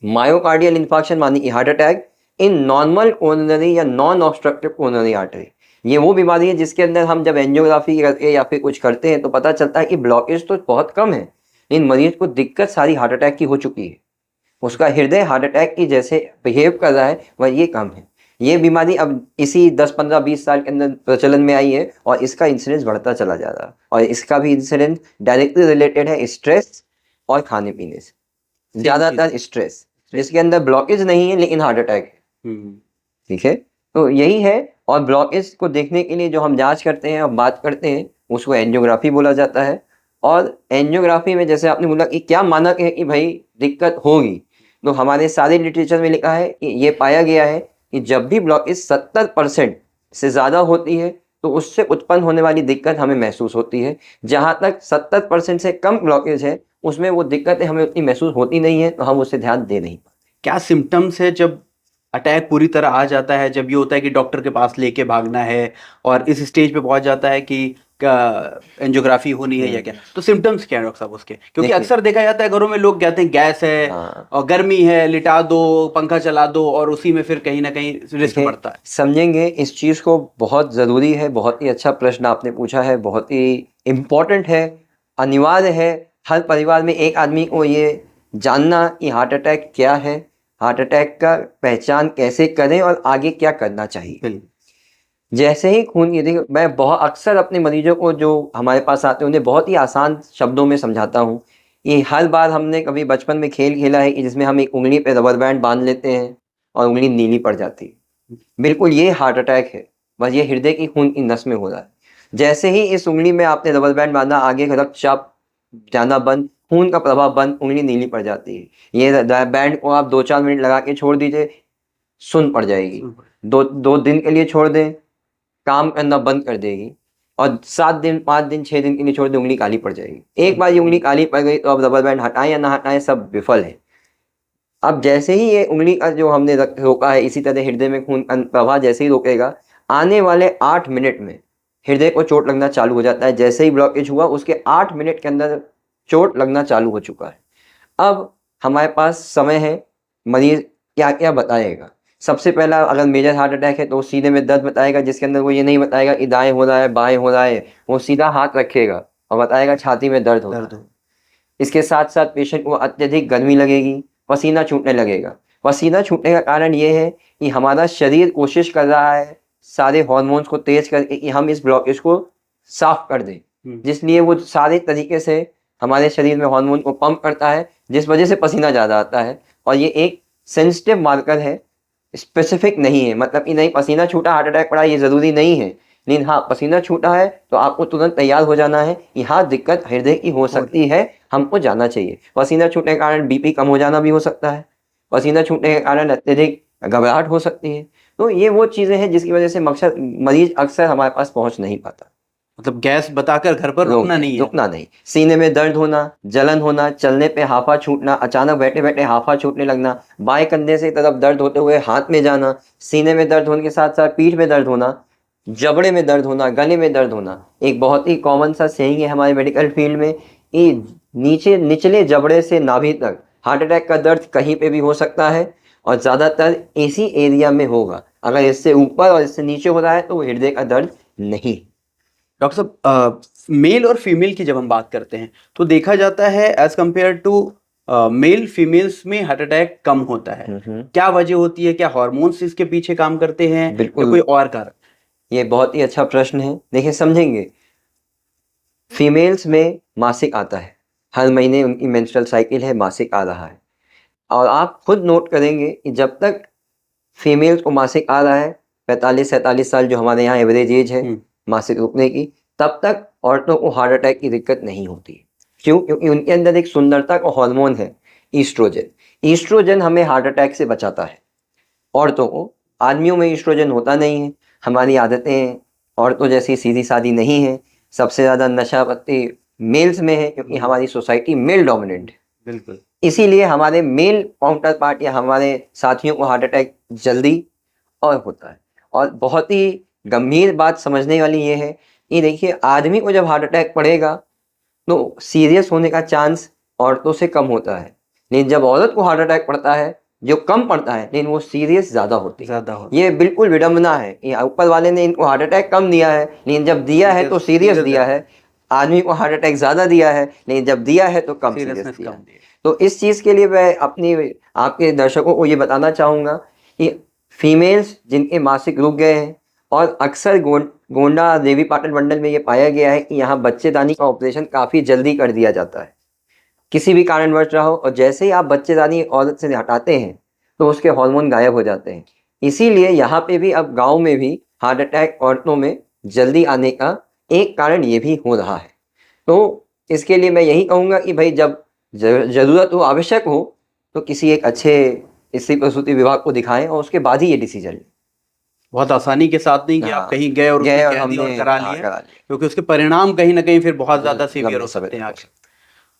मायोकार्डियल इंफार्क्शन, मानी कि heart attack in normal coronary या नॉन ऑब्स्ट्रक्टिव कोरोनरी आर्टरी। ये वो बीमारी है जिसके अंदर हम जब एंजियोग्राफी करके या फिर कुछ करते हैं तो पता चलता है कि ब्लॉकेज तो बहुत कम है, लेकिन मरीज को दिक्कत सारी हार्ट अटैक की हो चुकी है। उसका हृदय हार्ट अटैक की जैसे बिहेव कर रहा है वह ये कम है। ये बीमारी अब इसी 10, 15, 20 साल के अंदर प्रचलन में आई है और इसका इंसिडेंस बढ़ता चला जा रहा है, और इसका भी इंसिडेंस डायरेक्टली रिलेटेड है स्ट्रेस और खाने पीने से, ज़्यादातर स्ट्रेस। जिसके अंदर ब्लॉकेज नहीं है लेकिन हार्ट अटैक है। ठीक है, तो यही है। और ब्लॉकेज को देखने के लिए जो हम जांच करते हैं और बात करते हैं उसको एंजियोग्राफी बोला जाता है। और एंजियोग्राफी में जैसे आपने बोला कि क्या मानक है कि भाई दिक्कत होगी, तो हमारे सारे लिटरेचर में लिखा है कि ये पाया गया है कि जब भी ब्लॉकेज 70% से ज़्यादा होती है तो उससे उत्पन्न होने वाली दिक्कत हमें महसूस होती है। जहाँ तक 70% से कम ब्लॉकेज है उसमें वो दिक्कतें हमें उतनी महसूस होती नहीं है, तो हम उससे ध्यान दे नहीं पाते। क्या सिम्टम्स है जब अटैक पूरी तरह आ जाता है, जब ये होता है कि डॉक्टर के पास लेके भागना है और इस स्टेज पे पहुंच जाता है कि एंजियोग्राफी होनी है या क्या, तो सिम्टम्स क्या है डॉक्टर साहब उसके? क्योंकि देखिए, अक्सर देखा जाता है घरों में लोग कहते हैं गैस है हाँ, और गर्मी है, लिटा दो, पंखा चला दो, और उसी में फिर कहीं ना कहीं रिस्क देखिए, बढ़ता है। समझेंगे इस चीज़ को, बहुत ज़रूरी है। बहुत ही अच्छा प्रश्न आपने पूछा है, बहुत ही इम्पोर्टेंट है, अनिवार्य है। हर परिवार में एक आदमी को ये जानना कि हार्ट अटैक क्या है, हार्ट अटैक का पहचान कैसे करें और आगे क्या करना चाहिए। बिल्कुल। जैसे ही खून की, देखिए मैं बहुत अक्सर अपने मरीजों को जो हमारे पास आते हैं उन्हें बहुत ही आसान शब्दों में समझाता हूँ। ये हर बार हमने कभी बचपन में खेल खेला है कि जिसमें हम एक उंगली पे रबर बैंड बांध लेते हैं और उंगली नीली पड़ जाती है। बिल्कुल ये हार्ट अटैक है, बस ये हृदय की खून की नस में हो रहा है। जैसे ही इस उंगली में आपने रबर बैंड बांधा, आगे का रक्तचाप जाना बंद, खून का प्रवाह बंद, उंगली नीली पड़ जाती है। ये बैंड को आप 2-4 मिनट लगा के छोड़ दीजिए, सुन्न पड़ जाएगी। दो दिन के लिए छोड़ दें, काम करना बंद कर देगी। और 7 दिन, 5 दिन, 6 दिन के लिए छोड़ दें, उंगली काली पड़ जाएगी। एक बार ये उंगली काली पड़ गई तो अब रबर बैंड हटाएं या ना हटाएं सब विफल है। अब जैसे ही ये उंगली का जो हमने रोका है, इसी तरह हृदय में खून का प्रवाह जैसे ही रोकेगा, आने वाले 8 मिनट में हृदय को चोट लगना चालू हो जाता है। जैसे ही ब्लॉकेज हुआ उसके 8 मिनट के अंदर चोट लगना चालू हो चुका है। अब हमारे पास समय है, मरीज क्या क्या बताएगा। सबसे पहला, अगर मेजर हार्ट अटैक है तो सीने में दर्द बताएगा, जिसके अंदर वो ये नहीं बताएगा कि दाएं हो रहा है बाएं हो रहा है, वो सीधा हाथ रखेगा और बताएगा छाती में दर्द होता है। इसके साथ साथ पेशेंट को अत्यधिक गर्मी लगेगी, पसीना छूटने लगेगा। पसीना छूटने का कारण ये है कि हमारा शरीर कोशिश कर रहा है सारे हार्मोन्स को तेज करके कि हम इस ब्लॉकेज को साफ कर दें, जिसलिए वो सारे तरीके से हमारे शरीर में हार्मोन को पंप करता है, जिस वजह से पसीना ज़्यादा आता है। और ये एक सेंसिटिव मार्कर है, स्पेसिफिक नहीं है। मतलब कि नहीं पसीना छूटा हार्ट अटैक पड़ा, ये ज़रूरी नहीं है। लेकिन हाँ, पसीना छूटा है तो आपको तुरंत तैयार हो जाना है कि हाँ दिक्कत हृदय की हो सकती है, हमको जानना चाहिए। पसीना छूटने के कारण बीपी कम हो जाना भी हो सकता है, पसीना छूटने के कारण अत्यधिक घबराहट हो सकती है। तो ये वो चीज़ें हैं जिसकी वजह से मरीज अक्सर हमारे पास पहुँच नहीं पाता। मतलब गैस बताकर घर पर रुकना नहीं है। रुकना नहीं। सीने में दर्द होना, जलन होना, चलने पे हाफा छूटना, अचानक बैठे बैठे हाफा छूटने लगना, बाएं कंधे से तरफ दर्द होते हुए हाथ में जाना, सीने में दर्द होने के साथ साथ पीठ में दर्द होना, जबड़े में दर्द होना, गले में दर्द होना। एक बहुत ही कॉमन सा सेइंग है हमारे मेडिकल फील्ड में कि निचले जबड़े से नाभि तक हार्ट अटैक का दर्द कहीं पे भी हो सकता है और ज़्यादातर इसी एरिया में होगा। अगर इससे ऊपर और इससे नीचे हो रहा है तो वो हृदय का दर्द नहीं। डॉक्टर साहब, मेल और फीमेल की जब हम बात करते हैं तो देखा जाता है as compare to male, females में हार्ट अटैक कम होता है। क्या वजह होती है? क्या हार्मोन्स इसके पीछे काम करते हैं या बिल्कुल, कोई और कारण? ये बहुत ही अच्छा प्रश्न है। देखिए, समझेंगे, फीमेल्स में मासिक आता है, हर महीने उनकी मेंस्ट्रुअल साइकिल है, मासिक आ रहा है। और आप खुद नोट करेंगे कि जब तक फीमेल्स को मासिक आ रहा है, 45-47 साल जो हमारे यहाँ एवरेज एज है मासिक रुकने की, तब तक औरतों को हार्ट अटैक की दिक्कत नहीं होती। क्यों? क्योंकि उनके अंदर एक सुंदरता का हार्मोन है, ईस्ट्रोजन। ईस्ट्रोजन हमें हार्ट अटैक से बचाता है औरतों को। आदमियों में ईस्ट्रोजन होता नहीं है। हमारी आदतें औरतों जैसी सीधी सादी नहीं है। सबसे ज़्यादा नशा पत्ती मेल्स में है, क्योंकि हमारी सोसाइटी मेल डोमिनेंट है। बिल्कुल। इसीलिए हमारे मेल काउंटर पार्ट या हमारे साथियों को हार्ट अटैक जल्दी और होता है। और बहुत ही गंभीर बात समझने वाली ये है कि देखिए, आदमी को जब हार्ट अटैक पड़ेगा तो सीरियस होने का चांस औरतों से कम होता है। लेकिन जब औरत को हार्ट अटैक पड़ता है, जो कम पड़ता है लेकिन वो सीरियस ज़्यादा होती है। ये बिल्कुल विडम्बना है कि ऊपर वाले ने इनको हार्ट अटैक कम दिया है, लेकिन जब दिया है तो सीरियस दिया है। आदमी को हार्ट अटैक ज़्यादा दिया है, लेकिन जब दिया है तो कम सीरियस दिया है। तो इस चीज़ के लिए मैं आपके दर्शकों को ये बताना चाहूँगा कि फीमेल्स जिनके मासिक रुक गए हैं, और अक्सर गोंडा देवी पाटन मंडल में ये पाया गया है कि यहाँ बच्चेदानी का ऑपरेशन काफ़ी जल्दी कर दिया जाता है। किसी भी कारणवश रहा हो, और जैसे ही आप बच्चेदानी औरत से हटाते हैं तो उसके हार्मोन गायब हो जाते हैं। इसीलिए यहाँ पे भी अब गांव में भी हार्ट अटैक औरतों में जल्दी आने का एक कारण ये भी हो रहा है। तो इसके लिए मैं यही कहूँगा कि भाई जब ज़रूरत हो, आवश्यक हो, तो किसी एक अच्छे स्त्री प्रसूति विभाग को दिखाएं और उसके बाद ही ये डिसीजन लें। बहुत आसानी के साथ नहीं कि आप हाँ, कहीं गए और उसने गए और कह दिया और हमने करा हाँ, लिया, करा लिया। क्योंकि उसके परिणाम कहीं ना कहीं फिर बहुत ज्यादा सीवियर लंबे हो समय सकते हैं तक हो आगे।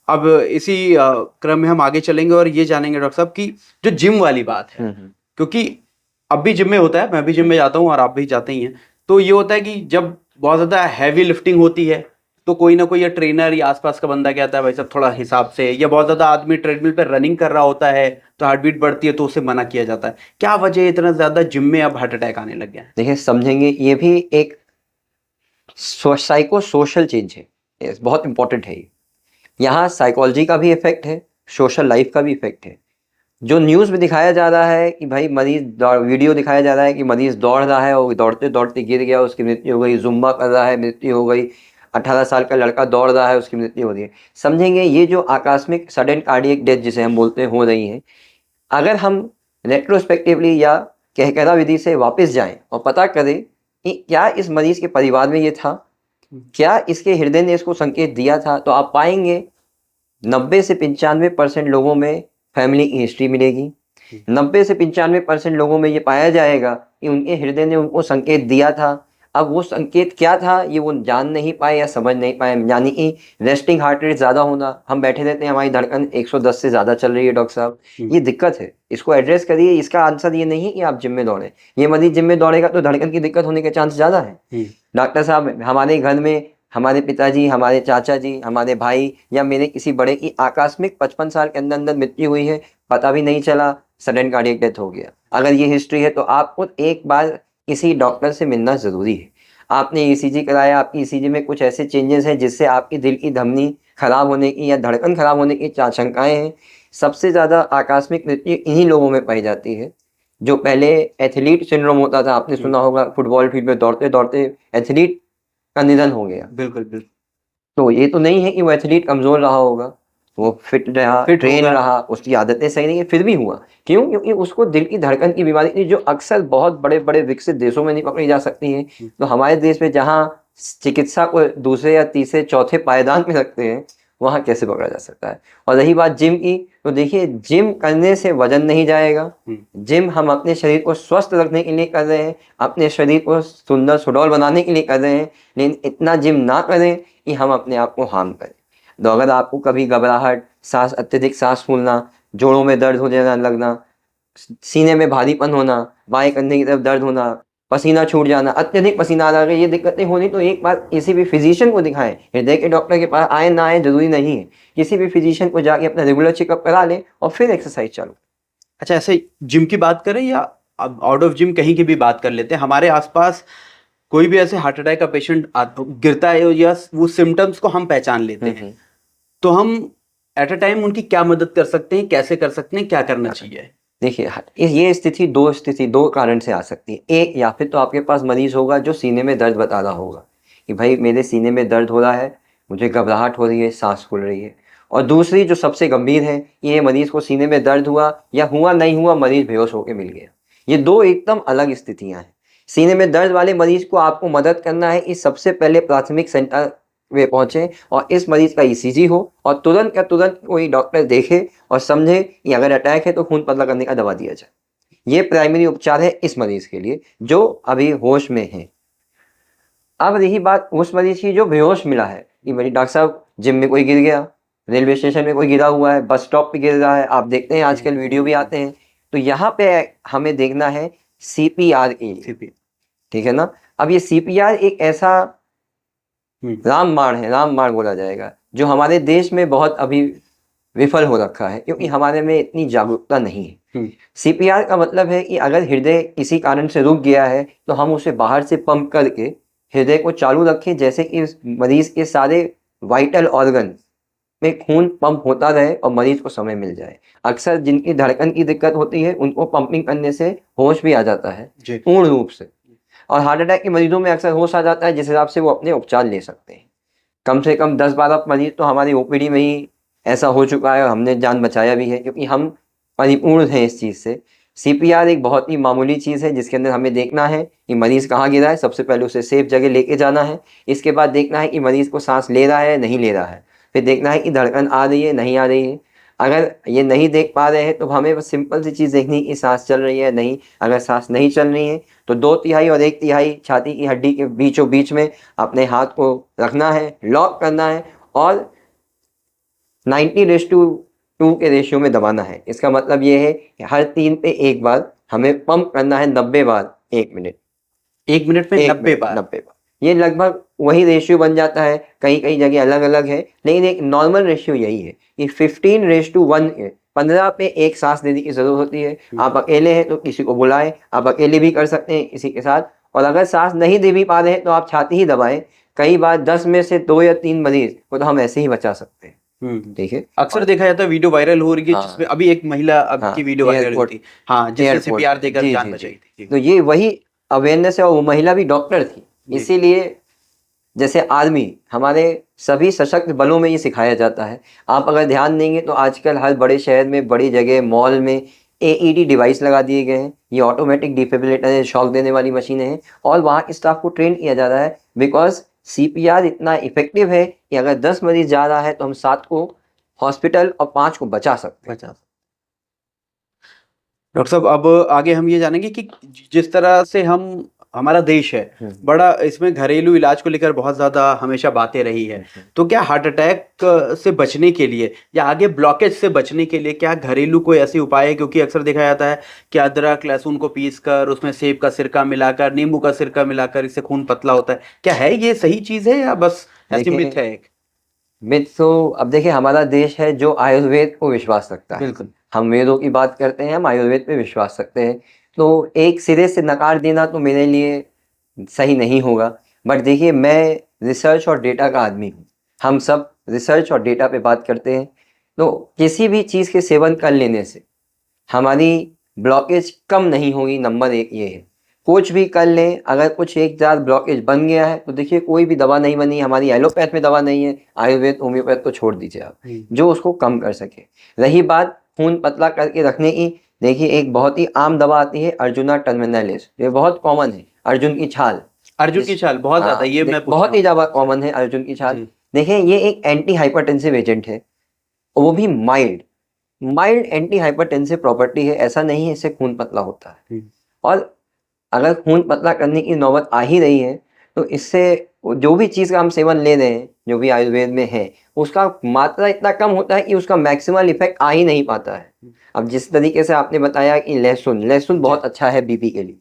अब इसी क्रम में हम आगे चलेंगे और ये जानेंगे डॉक्टर साहब की जो जिम वाली बात है, क्योंकि अब भी जिम में होता है, मैं भी जिम में जाता हूँ और आप भी जाते ही हैं, तो ये होता है कि जब बहुत ज्यादा हैवी लिफ्टिंग होती है तो कोई ना कोई या ट्रेनर या आसपास का बंदा कहता है भाई साहब थोड़ा हिसाब से, या बहुत ज्यादा आदमी ट्रेडमिल पर रनिंग कर रहा होता है तो हार्ट बीट बढ़ती है तो उसे मना किया जाता है। क्या वजह है इतना ज्यादा जिम में अब हार्ट अटैक आने लग गया है? देखिए, समझेंगे ये भी एक साइको सोशल चेंज है, ये बहुत इंपॉर्टेंट है। यहाँ साइकोलॉजी का भी इफेक्ट है, सोशल लाइफ का भी इफेक्ट है। जो न्यूज़ में दिखाया जा रहा है कि भाई वीडियो दिखाया जा रहा है कि मरीज दौड़ रहा है और दौड़ते दौड़ते गिर गया, उसकी मृत्यु हो गई, जुम्बा कर रहा है, मृत्यु हो गई, 18 साल का लड़का दौड़ रहा है, उसकी मृत्यु हो रही है। समझेंगे ये जो आकस्मिक सडन कार्डियक डेथ जिसे हम बोलते हैं हो रही है, अगर हम रेट्रोस्पेक्टिवली या कहकरा विधि से वापस जाएं और पता करें कि क्या इस मरीज के परिवार में ये था, क्या इसके हृदय ने इसको संकेत दिया था, तो आप पाएंगे 90 से 95% लोगों में फैमिली की हिस्ट्री मिलेगी। 90 से 95% लोगों में ये पाया जाएगा कि उनके हृदय ने उनको संकेत दिया था। अब वो संकेत क्या था ये वो जान नहीं पाए या समझ नहीं पाए, यानी कि रेस्टिंग हार्ट रेट ज़्यादा होना। हम बैठे रहते हैं, हमारी धड़कन 110 से ज़्यादा चल रही है। डॉक्टर साहब, ये दिक्कत है, इसको एड्रेस करिए। इसका आंसर ये नहीं कि आप जिम में दौड़ें। ये मरीज जिम में दौड़ेगा तो धड़कन की दिक्कत होने के चांस ज़्यादा है। डॉक्टर साहब, हमारे घर में हमारे पिताजी, हमारे चाचा जी, हमारे भाई या मेरे किसी बड़े की आकस्मिक 55 साल के अंदर अंदर मृत्यु हुई है, पता भी नहीं चला, सडन कार्डियक डेथ हो गया। अगर ये हिस्ट्री है तो आपको एक बार किसी डॉक्टर से मिलना ज़रूरी है। आपने ईसीजी कराया, आपकी ईसीजी में कुछ ऐसे चेंजेस हैं जिससे आपकी दिल की धमनी खराब होने की या धड़कन खराब होने की आशंकाएँ हैं। सबसे ज़्यादा आकस्मिक मृत्यु इन्हीं लोगों में पाई जाती है। जो पहले एथलीट सिंड्रोम होता था, आपने सुना होगा, फुटबॉल फील्ड में दौड़ते दौड़ते एथलीट का निधन हो गया। बिल्कुल बिल्कुल। तो ये तो नहीं है कि वो एथलीट कमजोर रहा होगा, वो फिट रहा, ट्रेन रहा, उसकी आदतें सही नहीं है, फिर भी हुआ। क्यों? क्योंकि उसको दिल की धड़कन की बीमारी थी, जो अक्सर बहुत बड़े बड़े विकसित देशों में नहीं पकड़ी जा सकती है। तो हमारे देश में जहाँ चिकित्सा को दूसरे या तीसरे चौथे पायदान में रखते हैं, वहाँ कैसे पकड़ा जा सकता है। और रही बात जिम की, तो देखिए, जिम करने से वजन नहीं जाएगा। जिम हम अपने शरीर को स्वस्थ रखने के लिए कर रहे हैं, अपने शरीर को सुंदर सुडौल बनाने के लिए कर रहे हैं, लेकिन इतना जिम ना करें कि हम अपने आप को हार्म करें। तो अगर आपको कभी घबराहट, अत्यधिक सांस फूलना, जोड़ों में दर्द हो जाना लगना, सीने में भारीपन होना, बाएं कंधे की तरफ दर्द होना, पसीना छूट जाना, अत्यधिक पसीना आ रहा है, ये दिक्कतें होनी, तो एक बार किसी भी फिजिशियन को दिखाएं। हृदय के डॉक्टर के पास आए ना आए जरूरी नहीं है, किसी भी फिजिशियन को जाके अपना रेगुलर चेकअप करा लें और फिर एक्सरसाइज चालू। अच्छा, ऐसे जिम की बात करें या आउट ऑफ जिम कहीं की भी बात कर लेते हैं, हमारे आसपास कोई भी ऐसे हार्ट अटैक का पेशेंट गिरता है या वो सिम्टम्स को हम पहचान लेते हैं, तो हम एट अ टाइम उनकी क्या मदद कर सकते हैं, कैसे कर सकते हैं, क्या करना चाहिए? देखिए, ये स्थिति दो कारण से आ सकती है। एक, या फिर तो आपके पास मरीज होगा जो सीने में दर्द बता रहा होगा कि भाई मेरे सीने में दर्द हो रहा है, मुझे घबराहट हो रही है, सांस फूल रही है। और दूसरी जो सबसे गंभीर है, ये मरीज को सीने में दर्द हुआ या हुआ नहीं हुआ, मरीज बेहोश होकर मिल गया। ये दो एकदम अलग स्थितियां हैं। सीने में दर्द वाले मरीज को आपको मदद करना है कि सबसे पहले प्राथमिक सेंटर वे पहुंचे और इस मरीज का ईसीजी हो और तुरंत का तुरंत कोई डॉक्टर देखे और समझे कि अगर अटैक है तो खून पतला करने का दवा दिया जाए। ये प्राइमरी उपचार है इस मरीज के लिए जो अभी होश में है। अब रही बात उस मरीज की जो बेहोश मिला है कि मेरी डॉक्टर साहब, जिम में कोई गिर गया, रेलवे स्टेशन में कोई गिरा हुआ है, बस स्टॉप पे गिर रहा है, आप देखते हैं आजकल वीडियो भी आते हैं। तो यहाँ पे हमें देखना है CPR की, ठीक है ना। अब ये CPR एक ऐसा रामबाण है, रामबाण बोला जाएगा, जो हमारे देश में बहुत अभी विफल हो रखा है क्योंकि हमारे में इतनी जागरूकता नहीं है। CPR का मतलब है कि अगर हृदय किसी कारण से रुक गया है तो हम उसे बाहर से पंप करके हृदय को चालू रखें, जैसे कि मरीज के सारे वाइटल ऑर्गन में खून पंप होता रहे और मरीज को समय मिल जाए। अक्सर जिनकी धड़कन की दिक्कत होती है उनको पंपिंग करने से होश भी आ जाता है पूर्ण रूप से, और हार्ट अटैक के मरीजों में अक्सर होश आ जाता है, जिस हिसाब से वो अपने उपचार ले सकते हैं। कम से कम 10-12 मरीज तो हमारी OPD में ही ऐसा हो चुका है और हमने जान बचाया भी है, क्योंकि हम परिपूर्ण हैं इस चीज़ से। CPR एक बहुत ही मामूली चीज़ है जिसके अंदर हमें देखना है कि मरीज़ कहाँ गिरा है, सबसे पहले उसे सेफ जगह लेके जाना है। इसके बाद देखना है कि मरीज़ को सांस ले रहा है नहीं ले रहा है, फिर देखना है कि धड़कन आ रही है नहीं आ रही है। अगर ये नहीं देख पा रहे हैं तो हमें बस सिंपल सी चीज़ देखनी है कि सांस चल रही है नहीं। अगर सांस नहीं चल रही है तो 2/3 और 1/3 छाती की हड्डी के बीचों बीच में अपने हाथ को रखना है, लॉक करना है और 90:2 के रेशियो में दबाना है। इसका मतलब ये है कि हर 3 पे 1 बार हमें पंप करना है 90 बार 1 मिनट। 1 मिनट में 90 बार? 90 बार। ये लगभग वही रेशियो बन जाता है, कई कई जगह अलग अलग है, लेकिन एक नॉर्मल रेशियो यही है कि 15:1 है। 15 पे 1 सांस लेने की ज़रूरत होती है। आप अकेले हैं तो किसी को बुलाएं, आप अकेले भी कर सकते हैं किसी के साथ, और अगर सांस नहीं दे भी पा रहे हैं तो आप छाती ही दबाएं। कई बार 10 में से 2 या 3 मरीज को तो हम ऐसे ही बचा सकते हैं। देखिए अक्सर देखा जाता है वीडियो वायरल हो रही है, हाँ, जिसमें अभी एक महिला अब की वीडियो वायरल हुई थी, हाँ, जिसने CPR देकर जान बचाई थी। तो ये वही अवेयरनेस है, और वो महिला भी डॉक्टर थी। इसीलिए जैसे आर्मी, हमारे सभी सशस्त्र बलों में ये सिखाया जाता है। आप अगर ध्यान देंगे तो आजकल हर बड़े शहर में, बड़ी जगह, मॉल में AED डिवाइस लगा दिए गए हैं। ये ऑटोमेटिक डिफिब्रिलेटर है, शॉक देने वाली मशीनें हैं, और वहाँ के स्टाफ को ट्रेन किया जा रहा है। बिकॉज CPR इतना इफेक्टिव है कि अगर 10 मरीज जा रहा है तो हम 7 को हॉस्पिटल और 5 को बचा सकते हैं। डॉक्टर साहब, अब आगे हम ये जानेंगे कि जिस तरह से हमारा देश है बड़ा, इसमें घरेलू इलाज को लेकर बहुत ज़्यादा हमेशा बातें रही है, तो क्या हार्ट अटैक से बचने के लिए या आगे ब्लॉकेज से बचने के लिए क्या घरेलू कोई ऐसे उपाय है? क्योंकि अक्सर देखा जाता है कि अदरक लहसुन को पीस कर उसमें सेब का सिरका मिलाकर, नींबू का सिरका मिलाकर, इससे खून पतला होता है। क्या है ये सही चीज़ है या बस ऐसी मिथ है एक? मिथ तो अब देखिए, हमारा देश है जो आयुर्वेद को विश्वास रखता है। बिल्कुल, हम वेदों की बात करते हैं, हम आयुर्वेद पे विश्वास रखते हैं, तो एक सिरे से नकार देना तो मेरे लिए सही नहीं होगा। बट देखिए, मैं रिसर्च और डेटा का आदमी हूँ। हम सब रिसर्च और डेटा पे बात करते हैं। तो किसी भी चीज़ के सेवन कर लेने से हमारी ब्लॉकेज कम नहीं होगी, नंबर 1 ये है। कुछ भी कर लें, अगर कुछ एक जार ब्लॉकेज बन गया है तो देखिए कोई भी दवा नहीं बनी, हमारी एलोपैथ में दवा नहीं है, आयुर्वेद होम्योपैथ तो छोड़ दीजिए आप, जो उसको कम कर सके। रही बात खून पतला करके रखने की, देखिए एक बहुत ही आम दवा आती है अर्जुना टर्मिनालिस, ये बहुत कॉमन है। अर्जुन की छाल, अर्जुन की छाल बहुत ज़्यादा, ये मैं बहुत ही ज़्यादा कॉमन है अर्जुन की छाल। देखिए ये एक एंटी हाइपरटेंसिव एजेंट है, वो भी माइल्ड एंटी हाइपरटेंसिव प्रॉपर्टी है। ऐसा नहीं है इससे खून पतला होता है, और अगर खून पतला करने की नौबत आ ही रही है तो इससे जो भी चीज़ का हम सेवन ले रहे हैं, जो भी आयुर्वेद में है, उसका मात्रा इतना कम होता है कि उसका मैक्सिमल इफेक्ट आ ही नहीं पाता है। अब जिस तरीके से आपने बताया कि लहसुन बहुत अच्छा है बीपी के लिए,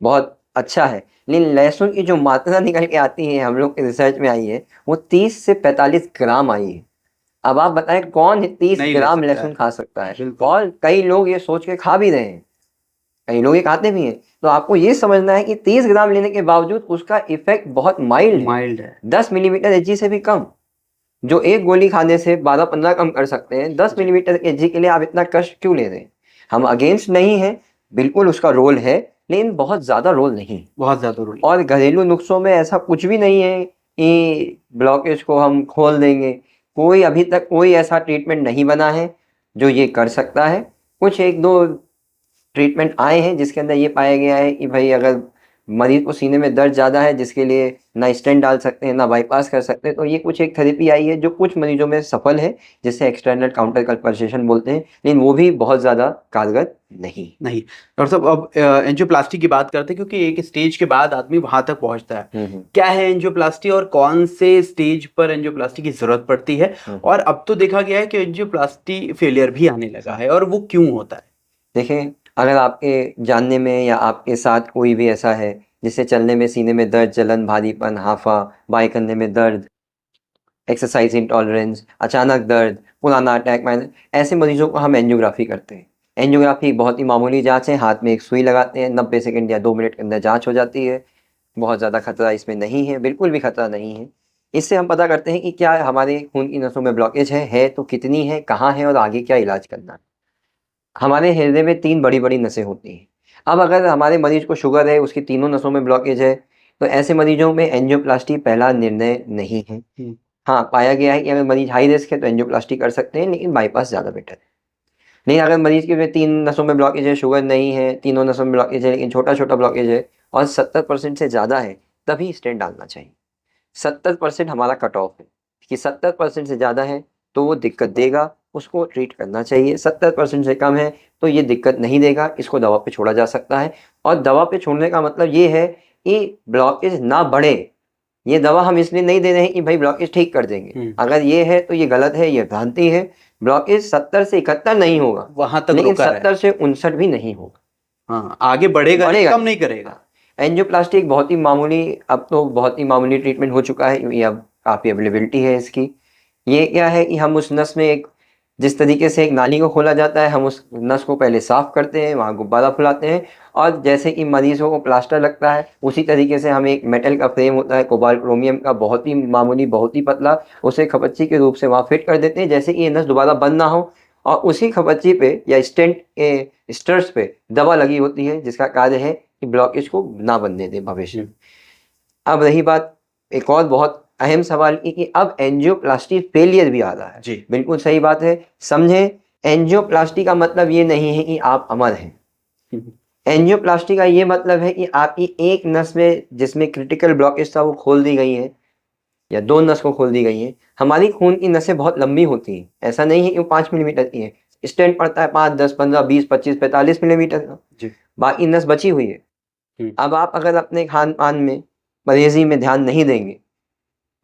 बहुत अच्छा है, लेकिन लहसुन की जो मात्रा निकल के आती है, हम लोग के रिसर्च में आई है, वो 30 से 45 ग्राम आई है। अब आप बताएं कौन 30 ग्राम लहसुन खा सकता है? और कई लोग ये सोच के खा भी रहे हैं, कई लोग ये खाते भी हैं। तो आपको ये समझना है कि 30 ग्राम लेने के बावजूद उसका इफेक्ट बहुत माइल्ड है। 10 मिलीमीटर Hg से भी कम, जो एक गोली खाने से 12-15 कम कर सकते हैं, 10 मिलीमीटर Hg के लिए आप इतना कष्ट क्यों ले रहे हैं? हम अगेंस्ट नहीं है, बिल्कुल उसका रोल है, लेकिन बहुत ज़्यादा रोल नहीं, बहुत ज़्यादा रोल। और घरेलू नुस्खों में ऐसा कुछ भी नहीं है कि ब्लॉकेज को हम खोल देंगे। कोई अभी तक कोई ऐसा ट्रीटमेंट नहीं बना है जो ये कर सकता है। कुछ 1-2 ट्रीटमेंट आए हैं जिसके अंदर ये पाया गया है कि भाई अगर मरीज को सीने में दर्द ज़्यादा है, जिसके लिए ना स्टेंट डाल सकते हैं ना बाईपास कर सकते हैं, तो ये कुछ एक थेरेपी आई है जो कुछ मरीजों में सफल है, जिसे एक्सटर्नल काउंटर कल्पसेशन बोलते हैं, लेकिन वो भी बहुत ज़्यादा कारगर नहीं। डॉक्टर साहब, अब एंजियोप्लास्टी की बात करते हैं, क्योंकि एक स्टेज के बाद आदमी वहां तक पहुंचता है। क्या है एंजियोप्लास्टी और कौन से स्टेज पर एंजियोप्लास्टी की जरूरत पड़ती है? और अब तो देखा गया है कि एंजियोप्लास्टी फेलियर भी आने लगा है, और वो क्यों होता है? देखें, अगर आपके जानने में या आपके साथ कोई भी ऐसा है जिससे चलने में सीने में दर्द, जलन, भारीपन, हाफा, बाएं कंधे में दर्द, एक्सरसाइज इंटॉलरेंस, अचानक दर्द, पुराना अटैक, ऐसे मरीजों को हम एंजियोग्राफी करते हैं। एंजियोग्राफी बहुत ही मामूली जांच है, हाथ में एक सुई लगाते हैं, 90 सेकंड या 2 मिनट के अंदर जांच हो जाती है। बहुत ज़्यादा खतरा इसमें नहीं है, बिल्कुल भी खतरा नहीं है। इससे हम पता करते हैं कि क्या हमारे खून की नसों में ब्लॉकेज है तो कितनी है, कहाँ है, और आगे क्या इलाज करना है। हमारे हृदय में 3 बड़ी-बड़ी नसें होती हैं। अब अगर हमारे मरीज को शुगर है, उसकी तीनों नसों में ब्लॉकेज है, तो ऐसे मरीजों में एंजियोप्लास्टी पहला निर्णय नहीं है। हाँ, पाया गया है कि अगर मरीज हाई रिस्क है तो एंजियोप्लास्टी कर सकते हैं, लेकिन बाईपास ज़्यादा बेटर है। नहीं, अगर मरीज के 3 नसों में ब्लॉकेज है, शुगर नहीं है, तीनों नसों में ब्लॉकेज है, लेकिन छोटा-छोटा ब्लॉकेज है और 70% से ज़्यादा है, तभी स्टेंट डालना चाहिए। 70% हमारा कट ऑफ है कि 70% से ज़्यादा है तो वो दिक्कत देगा, उसको ट्रीट करना चाहिए। 70% से कम है तो ये दिक्कत नहीं देगा, इसको दवा पे छोड़ा जा सकता है। और दवा पे छोड़ने का मतलब ये है कि ब्लॉकेज ना बढ़े। ये दवा हम इसलिए नहीं दे रहे हैं कि भाई ब्लॉकेज ठीक कर देंगे। अगर ये है तो ये गलत है, ये भ्रांति है। ब्लॉकेज 70 से 71 नहीं होगा, वहां तक लेकिन रोका है। 70 से 59 भी नहीं होगा। हाँ, आगे बढ़ेगा, बढ़ेगा। कम नहीं करेगा। एंजियोप्लास्टी एक बहुत ही मामूली, अब तो बहुत ही मामूली ट्रीटमेंट हो चुका है, क्योंकि अब काफ़ी अवेलेबिलिटी है इसकी। ये क्या है कि हम उस नस में एक, जिस तरीके से एक नाली को खोला जाता है, हम उस नस को पहले साफ करते हैं, वहाँ गुब्बारा फुलाते हैं, और जैसे कि मरीजों को प्लास्टर लगता है उसी तरीके से हम एक मेटल का फ्रेम होता है कोबाल्ट क्रोमियम का, बहुत ही मामूली, बहुत ही पतला, उसे खपच्ची के रूप से वहाँ फिट कर देते हैं, जैसे कि ये नस दोबारा बंद ना हो। और उसी खपच्ची पे या स्टेंट के स्टर्स पे दवा लगी होती है, जिसका कार्य है कि ब्लॉकेज को ना बनने दें भविष्य में। अब रही बात एक और बहुत अहम सवाल की कि अब एंजियोप्लास्टी फेलियर भी आ रहा है। जी। बिल्कुल सही बात है। समझे, एंजियोप्लास्टी का मतलब ये नहीं है कि आप अमर हैं। एंजियोप्लास्टी का ये मतलब है कि आपकी एक नस में जिसमें क्रिटिकल ब्लॉकेज था वो खोल दी गई है, या 2 नस को खोल दी गई है। हमारी खून की नसें बहुत लंबी होती हैं, ऐसा नहीं है कि वो 5 मिलीमीटर की है। स्टेंट पड़ता है 5, 10, 15, 20, 25, 45 मिलीमीटर का, जी। बाकी नस बची हुई है। अब आप अगर अपने खान पान में, परहेजी में ध्यान नहीं देंगे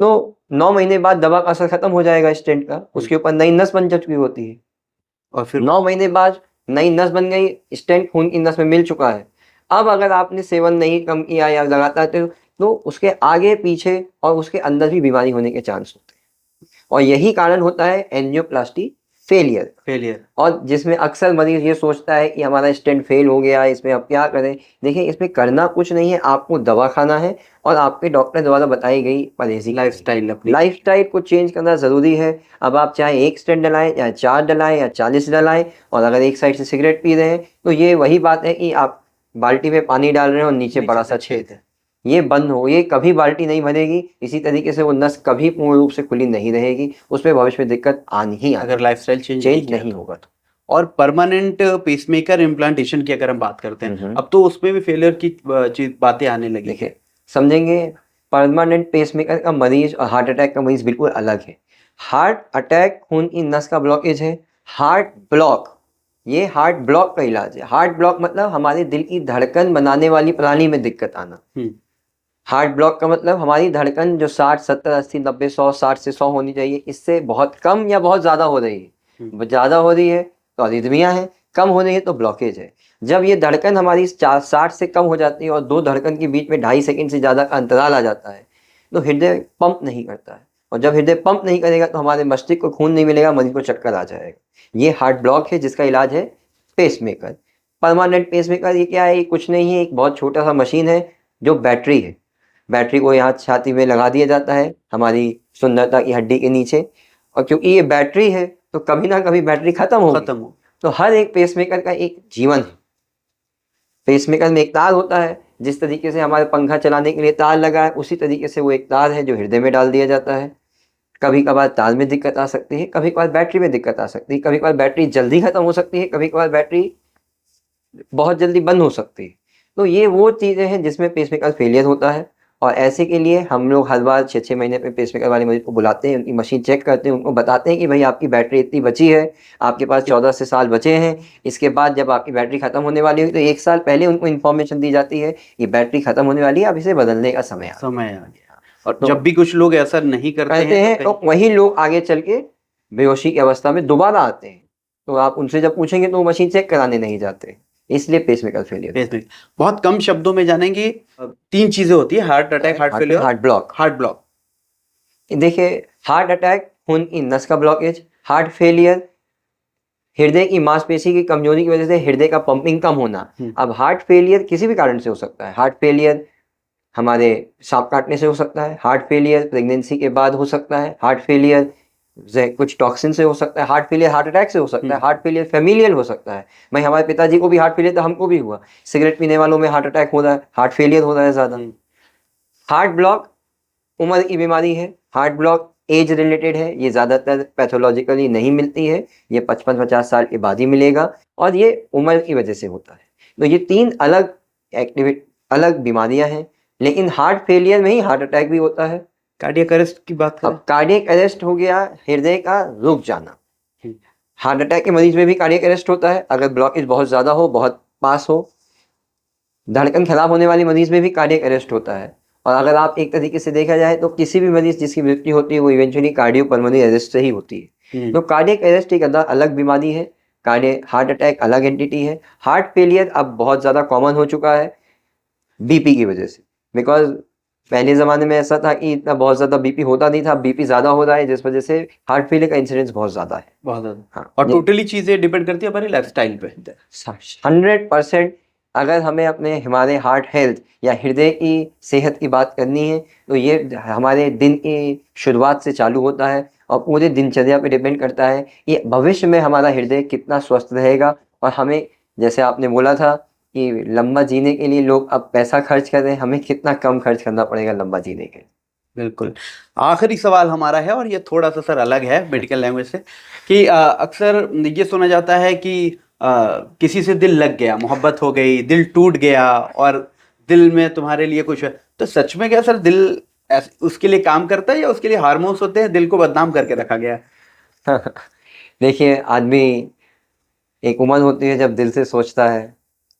तो 9 महीने बाद दवा का असर खत्म हो जाएगा स्टेंट का, उसके ऊपर नई नस बन चुकी होती है। और फिर 9 महीने बाद नई नस बन गई, स्टेंट खून की नस में मिल चुका है। अब अगर आपने सेवन नहीं कम किया या लगातार तो उसके आगे पीछे और उसके अंदर भी बीमारी होने के चांस होते हैं, और यही कारण होता है एंजियोप्लास्टी फेलियर। और जिसमें अक्सर मरीज ये सोचता है कि हमारा स्टेंट फेल हो गया, इसमें अब क्या करें। देखिए, इसमें करना कुछ नहीं है, आपको दवा खाना है और आपके डॉक्टर द्वारा बताई गई परहेजी लाइफस्टाइल को चेंज करना ज़रूरी है। अब आप चाहे 1 स्टेंट डलाएं या 4 डलाएं या 40 डलाएं, और अगर एक साइड से सिगरेट पी रहे हैं तो ये वही बात है कि आप बाल्टी में पानी डाल रहे हैं और नीचे बड़ा सा छेद है, ये बंद हो, ये कभी बाल्टी नहीं भरेगी। इसी तरीके से वो नस कभी पूर्ण रूप से खुली नहीं रहेगी, उसमें भविष्य में दिक्कत आनी ही आनी, अगर लाइफस्टाइल चेंज नहीं होगा तो। और परमानेंट पेसमेकर इम्प्लांटेशन की अगर हम बात करते हैं, अब तो उसमें भी फेलियर की बातें आने लगी। देखिए, समझेंगे, परमानेंट पेसमेकर का मरीज और हार्ट अटैक का मरीज बिल्कुल अलग है। हार्ट अटैक खून की नस का ब्लॉकेज है। हार्ट ब्लॉक, ये हार्ट ब्लॉक का इलाज है। हार्ट ब्लॉक मतलब हमारे दिल की धड़कन बनाने वाली प्रणाली में दिक्कत आना। हार्ट ब्लॉक का मतलब हमारी धड़कन जो 60, 70, 80, 90, 100, 60 से 100 होनी चाहिए, इससे बहुत कम या बहुत ज़्यादा हो रही है। ज़्यादा हो रही है तो अरिथमिया है, कम हो रही है तो ब्लॉकेज है। जब ये धड़कन हमारी 60 से कम हो जाती है और 2 धड़कन के बीच में 2.5 सेकंड से ज़्यादा का अंतराल आ जाता है, तो हृदय पंप नहीं करता है, और जब हृदय पंप नहीं करेगा तो हमारे मस्तिष्क को खून नहीं मिलेगा, मरीज को चक्कर आ जाएगा। ये हार्ट ब्लॉक है, जिसका इलाज है पेसमेकर। परमानेंट पेसमेकर ये क्या है? ये कुछ नहीं है, एक बहुत छोटा सा मशीन है जो बैटरी है। बैटरी को यहाँ छाती में लगा दिया जाता है, हमारी सुंदरता की हड्डी के नीचे, और क्योंकि ये बैटरी है तो कभी ना कभी बैटरी खत्म हो। तो हर एक पेसमेकर का एक जीवन है। पेसमेकर में एक तार होता है, जिस तरीके से हमारे पंखा चलाने के लिए तार लगा है, उसी तरीके से वो एक तार है जो हृदय में डाल दिया जाता है। कभी कभार तार में दिक्कत आ सकती है, कभी कभार बैटरी में दिक्कत आ सकती है, कभी कभार बैटरी जल्दी खत्म हो सकती है, कभी कभार बैटरी बहुत जल्दी बंद हो सकती है। तो ये वो चीज़ें हैं जिसमें पेसमेकर फेलियर होता है, और ऐसे के लिए हम लोग हर बार 6-6 महीने पे पेसमेकर वाले मरीज को बुलाते हैं, उनकी मशीन चेक करते हैं, उनको बताते हैं कि भाई आपकी बैटरी इतनी बची है, आपके पास 14 से साल बचे हैं। इसके बाद जब आपकी बैटरी खत्म होने वाली हुई तो 1 साल पहले उनको इन्फॉर्मेशन दी जाती है कि बैटरी खत्म होने वाली है, अब इसे बदलने का समय आ गया। और तो जब भी कुछ लोग ऐसा नहीं करते हैं तो वही लोग आगे चल के बेहोशी की अवस्था में दोबारा आते हैं। तो आप उनसे जब पूछेंगे तो वो मशीन चेक कराने नहीं जाते, इसलिए पेसमेकर फेलियर। बहुत कम शब्दों में जानेंगे, 3 चीजें होती है: heart attack, heart failure, heart block. देखिए, हार्ट अटैक खून की नस का ब्लॉकेज, हार्ट फेलियर हृदय की मांसपेशी की कमजोरी की वजह से हृदय का पंपिंग कम होना। अब हार्ट फेलियर किसी भी कारण से हो सकता है। हार्ट फेलियर हमारे सांप काटने से हो सकता है, हार्ट फेलियर प्रेगनेंसी के बाद हो सकता है, हार्ट फेलियर कुछ टॉक्सिन से हो सकता है, हार्ट फेलियर हार्ट अटैक से हो सकता है, हार्ट फेलियर फैमिलियल हो सकता है। भाई हमारे पिताजी को भी हार्ट फेलियर था, हमको भी हुआ। सिगरेट पीने वालों में हार्ट अटैक हो रहा है, हार्ट फेलियर हो रहा है ज़्यादा। हार्ट ब्लॉक उम्र की बीमारी है। हार्ट ब्लॉक एज रिलेटेड है, ये ज़्यादातर पैथोलॉजिकली नहीं मिलती है, ये 55-50 साल के बाद ही मिलेगा और ये उम्र की वजह से होता है। तो ये 3 अलग बीमारियां हैं। लेकिन हार्ट फेलियर में ही हार्ट अटैक भी होता है। कार्डियक अरेस्ट की बात करें, अब कार्डियक अरेस्ट हो गया हृदय का रुक जाना। हम्म। हार्ट अटैक के मरीज में भी कार्डियक अरेस्ट होता है अगर ब्लॉकेज बहुत ज़्यादा हो, बहुत पास हो। धड़कन खराब होने वाली मरीज में भी कार्डियक अरेस्ट होता है। और अगर आप एक तरीके से देखा जाए तो किसी भी मरीज जिसकी मृत्यु होती है वो इवेंचुअली कार्डियोपल्मोनरी अरेस्ट से ही होती है। तो कार्डियक अरेस्ट एक अलग बीमारी है, हार्ट अटैक अलग एंटिटी है। हार्ट फेलियर अब बहुत ज़्यादा कॉमन हो चुका है बीपी की वजह से, बिकॉज पहले ज़माने में ऐसा था कि इतना बहुत ज़्यादा बीपी होता नहीं था, बीपी ज़्यादा हो रहा है जिस वजह से हार्ट फेलियर का इंसिडेंस बहुत ज़्यादा है। बहुत ज़्यादा। हाँ, और टोटली चीज़ें डिपेंड करती है हमारे लाइफस्टाइल पे। 100%। अगर हमें अपने हमारे हार्ट हेल्थ या हृदय की सेहत की बात करनी है तो ये हमारे दिन की शुरुआत से चालू होता है और पूरे दिनचर्या पे डिपेंड करता है कि भविष्य में हमारा हृदय कितना स्वस्थ रहेगा। और हमें, जैसे आपने बोला था कि लंबा जीने के लिए लोग अब पैसा खर्च कर रहे हैं, हमें कितना कम खर्च करना पड़ेगा लंबा जीने के लिए। बिल्कुल। आखिरी सवाल हमारा है और ये थोड़ा सा सर अलग है मेडिकल लैंग्वेज से कि अक्सर ये सुना जाता है कि किसी से दिल लग गया, मोहब्बत हो गई, दिल टूट गया और दिल में तुम्हारे लिए कुछ है, तो सच में क्या सर दिल उसके लिए काम करता है या उसके लिए हार्मोन्स होते हैं, दिल को बदनाम करके रखा गया है? देखिए, आदमी, एक उम्र होती है जब दिल से सोचता है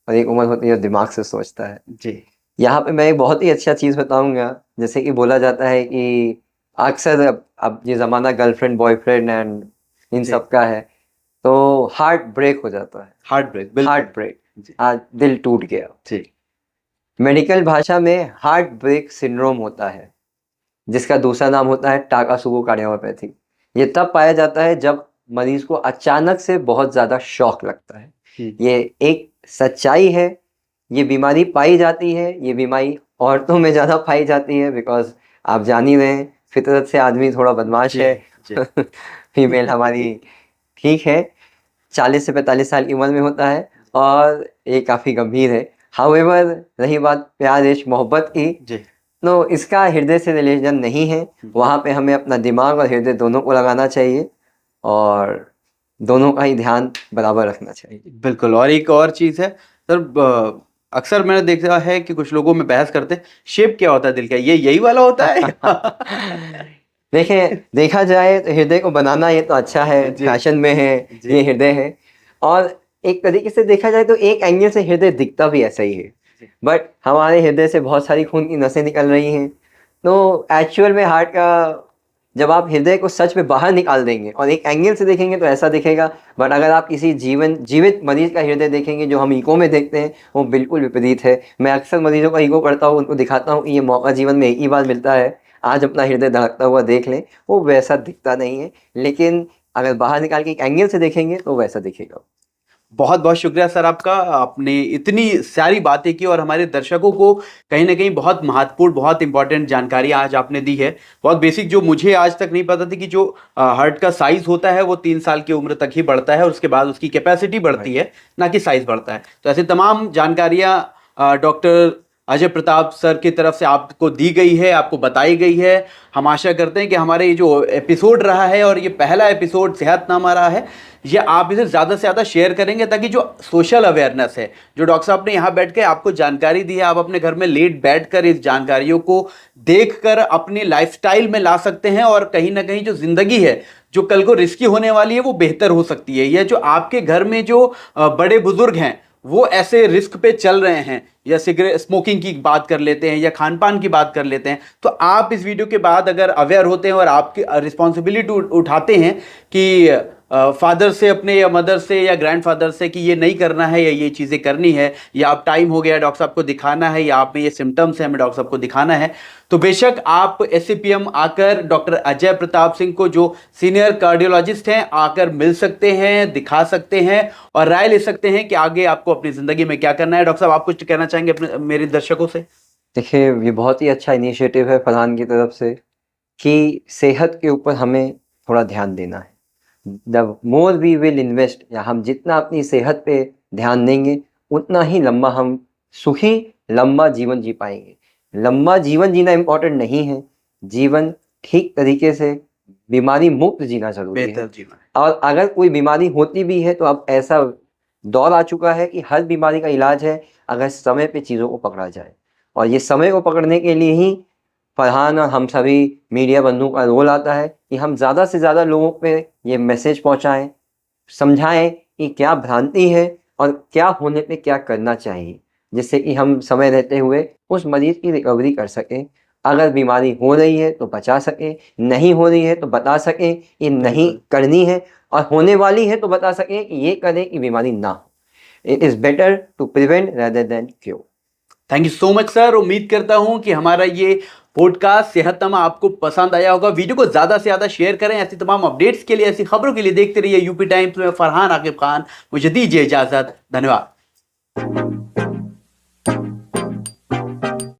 और एक उम्र होती है जब दिमाग से सोचता है जी। यहाँ पे मैं एक बहुत ही अच्छा चीज़ बताऊंगा। जैसे कि बोला जाता है कि अक्सर अब ये ज़माना गर्लफ्रेंड बॉयफ्रेंड एंड इन जी। सब का है, तो हार्ट ब्रेक हो जाता है। हार्ट ब्रेक, हार्ट ब्रेक, जी। आज दिल टूट गया। जी। मेडिकल भाषा में हार्ट ब्रेक सिंड्रोम होता है, जिसका दूसरा नाम होता है टाकासुबो कार्डियोपैथी। ये तब पाया जाता है जब मरीज को अचानक से बहुत ज़्यादा शॉक लगता है। ये एक सच्चाई है, ये बीमारी पाई जाती है, ये बीमारी औरतों में ज़्यादा पाई जाती है बिकॉज आप जान ही रहे हैं फितरत से आदमी थोड़ा बदमाश है। फीमेल हमारी ठीक है, 40 से 45 साल की उम्र में होता है और ये काफ़ी गंभीर है। हाउएवर, रही बात प्यार इश्क मोहब्बत की, तो इसका हृदय से रिलेशन नहीं है। वहाँ पे हमें अपना दिमाग और हृदय दोनों को लगाना चाहिए और दोनों का ही ध्यान बराबर रखना चाहिए। बिल्कुल। और एक और चीज़ है सर, अक्सर मैंने देखा है कि कुछ लोगों में बहस करते हैं शेप क्या होता है दिल का, ये यही वाला होता है? देखें, देखा जाए तो हृदय को बनाना ये तो अच्छा है, फैशन में है, ये हृदय है। और एक तरीके से देखा जाए तो एक एंगल से हृदय दिखता भी ऐसा ही है, बट हमारे हृदय से बहुत सारी खून की नसें निकल रही हैं। तो एक्चुअल में हार्ट का, जब आप हृदय को सच में बाहर निकाल देंगे और एक एंगल से देखेंगे तो ऐसा दिखेगा, बट अगर आप किसी जीवित मरीज का हृदय देखेंगे जो हम ईको में देखते हैं, वो बिल्कुल विपरीत है। मैं अक्सर मरीजों का ईको करता हूँ, उनको दिखाता हूँ कि ये मौका जीवन में एक ही बार मिलता है, आज अपना हृदय धड़कता हुआ देख लें। वो वैसा दिखता नहीं है, लेकिन अगर बाहर निकाल के एक एंगल से देखेंगे तो वैसा दिखेगा। बहुत बहुत शुक्रिया सर आपका, आपने इतनी सारी बातें की और हमारे दर्शकों को कहीं ना कहीं बहुत महत्वपूर्ण, बहुत इंपॉर्टेंट जानकारी आज आपने दी है। बहुत बेसिक, जो मुझे आज तक नहीं पता थी कि जो हार्ट का साइज होता है वो 3 साल की उम्र तक ही बढ़ता है और उसके बाद उसकी कैपेसिटी बढ़ती है, ना कि साइज बढ़ता है। तो ऐसे तमाम जानकारियाँ डॉक्टर अजय प्रताप सर की तरफ से आपको दी गई है, आपको बताई गई है। हम आशा करते हैं कि हमारे ये जो एपिसोड रहा है और ये पहला एपिसोड सेहतनामा रहा है, ये आप इसे ज़्यादा से ज़्यादा शेयर करेंगे ताकि जो सोशल अवेयरनेस है, जो डॉक्टर साहब ने यहाँ बैठ के आपको जानकारी दी है, आप अपने घर में लेट बैठ कर इस जानकारियों को देख कर अपने लाइफस्टाइल में ला सकते हैं और कहीं ना कहीं जो ज़िंदगी है जो कल को रिस्की होने वाली है वो बेहतर हो सकती है। या जो आपके घर में जो बड़े बुजुर्ग हैं वो ऐसे रिस्क पे चल रहे हैं, या सिगरेट स्मोकिंग की बात कर लेते हैं या खान पान की बात कर लेते हैं, तो आप इस वीडियो के बाद अगर अवेयर होते हैं और आपकी रिस्पॉन्सिबिलिटी उठाते हैं कि फादर से अपने या मदर से या ग्रैंडफादर से कि ये नहीं करना है या ये चीज़ें करनी है, या अब टाइम हो गया डॉक्टर साहब को दिखाना है, या आप में ये सिम्टम्स हैं हमें डॉक्टर साहब को दिखाना है, तो बेशक आप SCPM आकर डॉक्टर अजय प्रताप सिंह को, जो सीनियर कार्डियोलॉजिस्ट हैं, आकर मिल सकते हैं, दिखा सकते हैं और राय ले सकते हैं कि आगे आपको अपनी ज़िंदगी में क्या करना है। डॉक्टर साहब, आप कुछ कहना चाहेंगे अपने मेरे दर्शकों से? देखिए, ये बहुत ही अच्छा इनिशिएटिव है फरहान की तरफ से कि सेहत के ऊपर हमें थोड़ा ध्यान देना है। The more we will invest, या हम जितना अपनी सेहत पे ध्यान देंगे उतना ही लंबा हम सुखी लंबा जीवन जी पाएंगे। लंबा जीवन जीना इम्पोर्टेंट नहीं है, जीवन ठीक तरीके से बीमारी मुक्त जीना जरूरी है। बेहतर जीवन। और अगर कोई बीमारी होती भी है तो अब ऐसा दौर आ चुका है कि हर बीमारी का इलाज है अगर समय पे चीज़ों को पकड़ा जाए। और ये समय को पकड़ने के लिए ही फरहान और हम सभी मीडिया बंधुओं का रोल आता है कि हम ज़्यादा से ज़्यादा लोगों पे ये मैसेज पहुंचाएं, समझाएं कि क्या भ्रांति है और क्या होने पे क्या करना चाहिए, जिससे कि हम समय रहते हुए उस मरीज़ की रिकवरी कर सकें। अगर बीमारी हो रही है तो बचा सकें, नहीं हो रही है तो बता सकें ये नहीं करनी है, और होने वाली है तो बता सकें कि ये करें कि बीमारी ना हो। It is better to prevent rather than cure. Thank you so much sir. उम्मीद करता हूं कि हमारा ये पॉडकास्ट सेहतनामा आपको पसंद आया होगा। वीडियो को ज़्यादा से ज़्यादा शेयर करें। ऐसी तमाम अपडेट्स के लिए, ऐसी खबरों के लिए देखते रहिए यूपी टाइम्स में। फरहान आकिब खान मुझे दीजिए इजाज़त। धन्यवाद।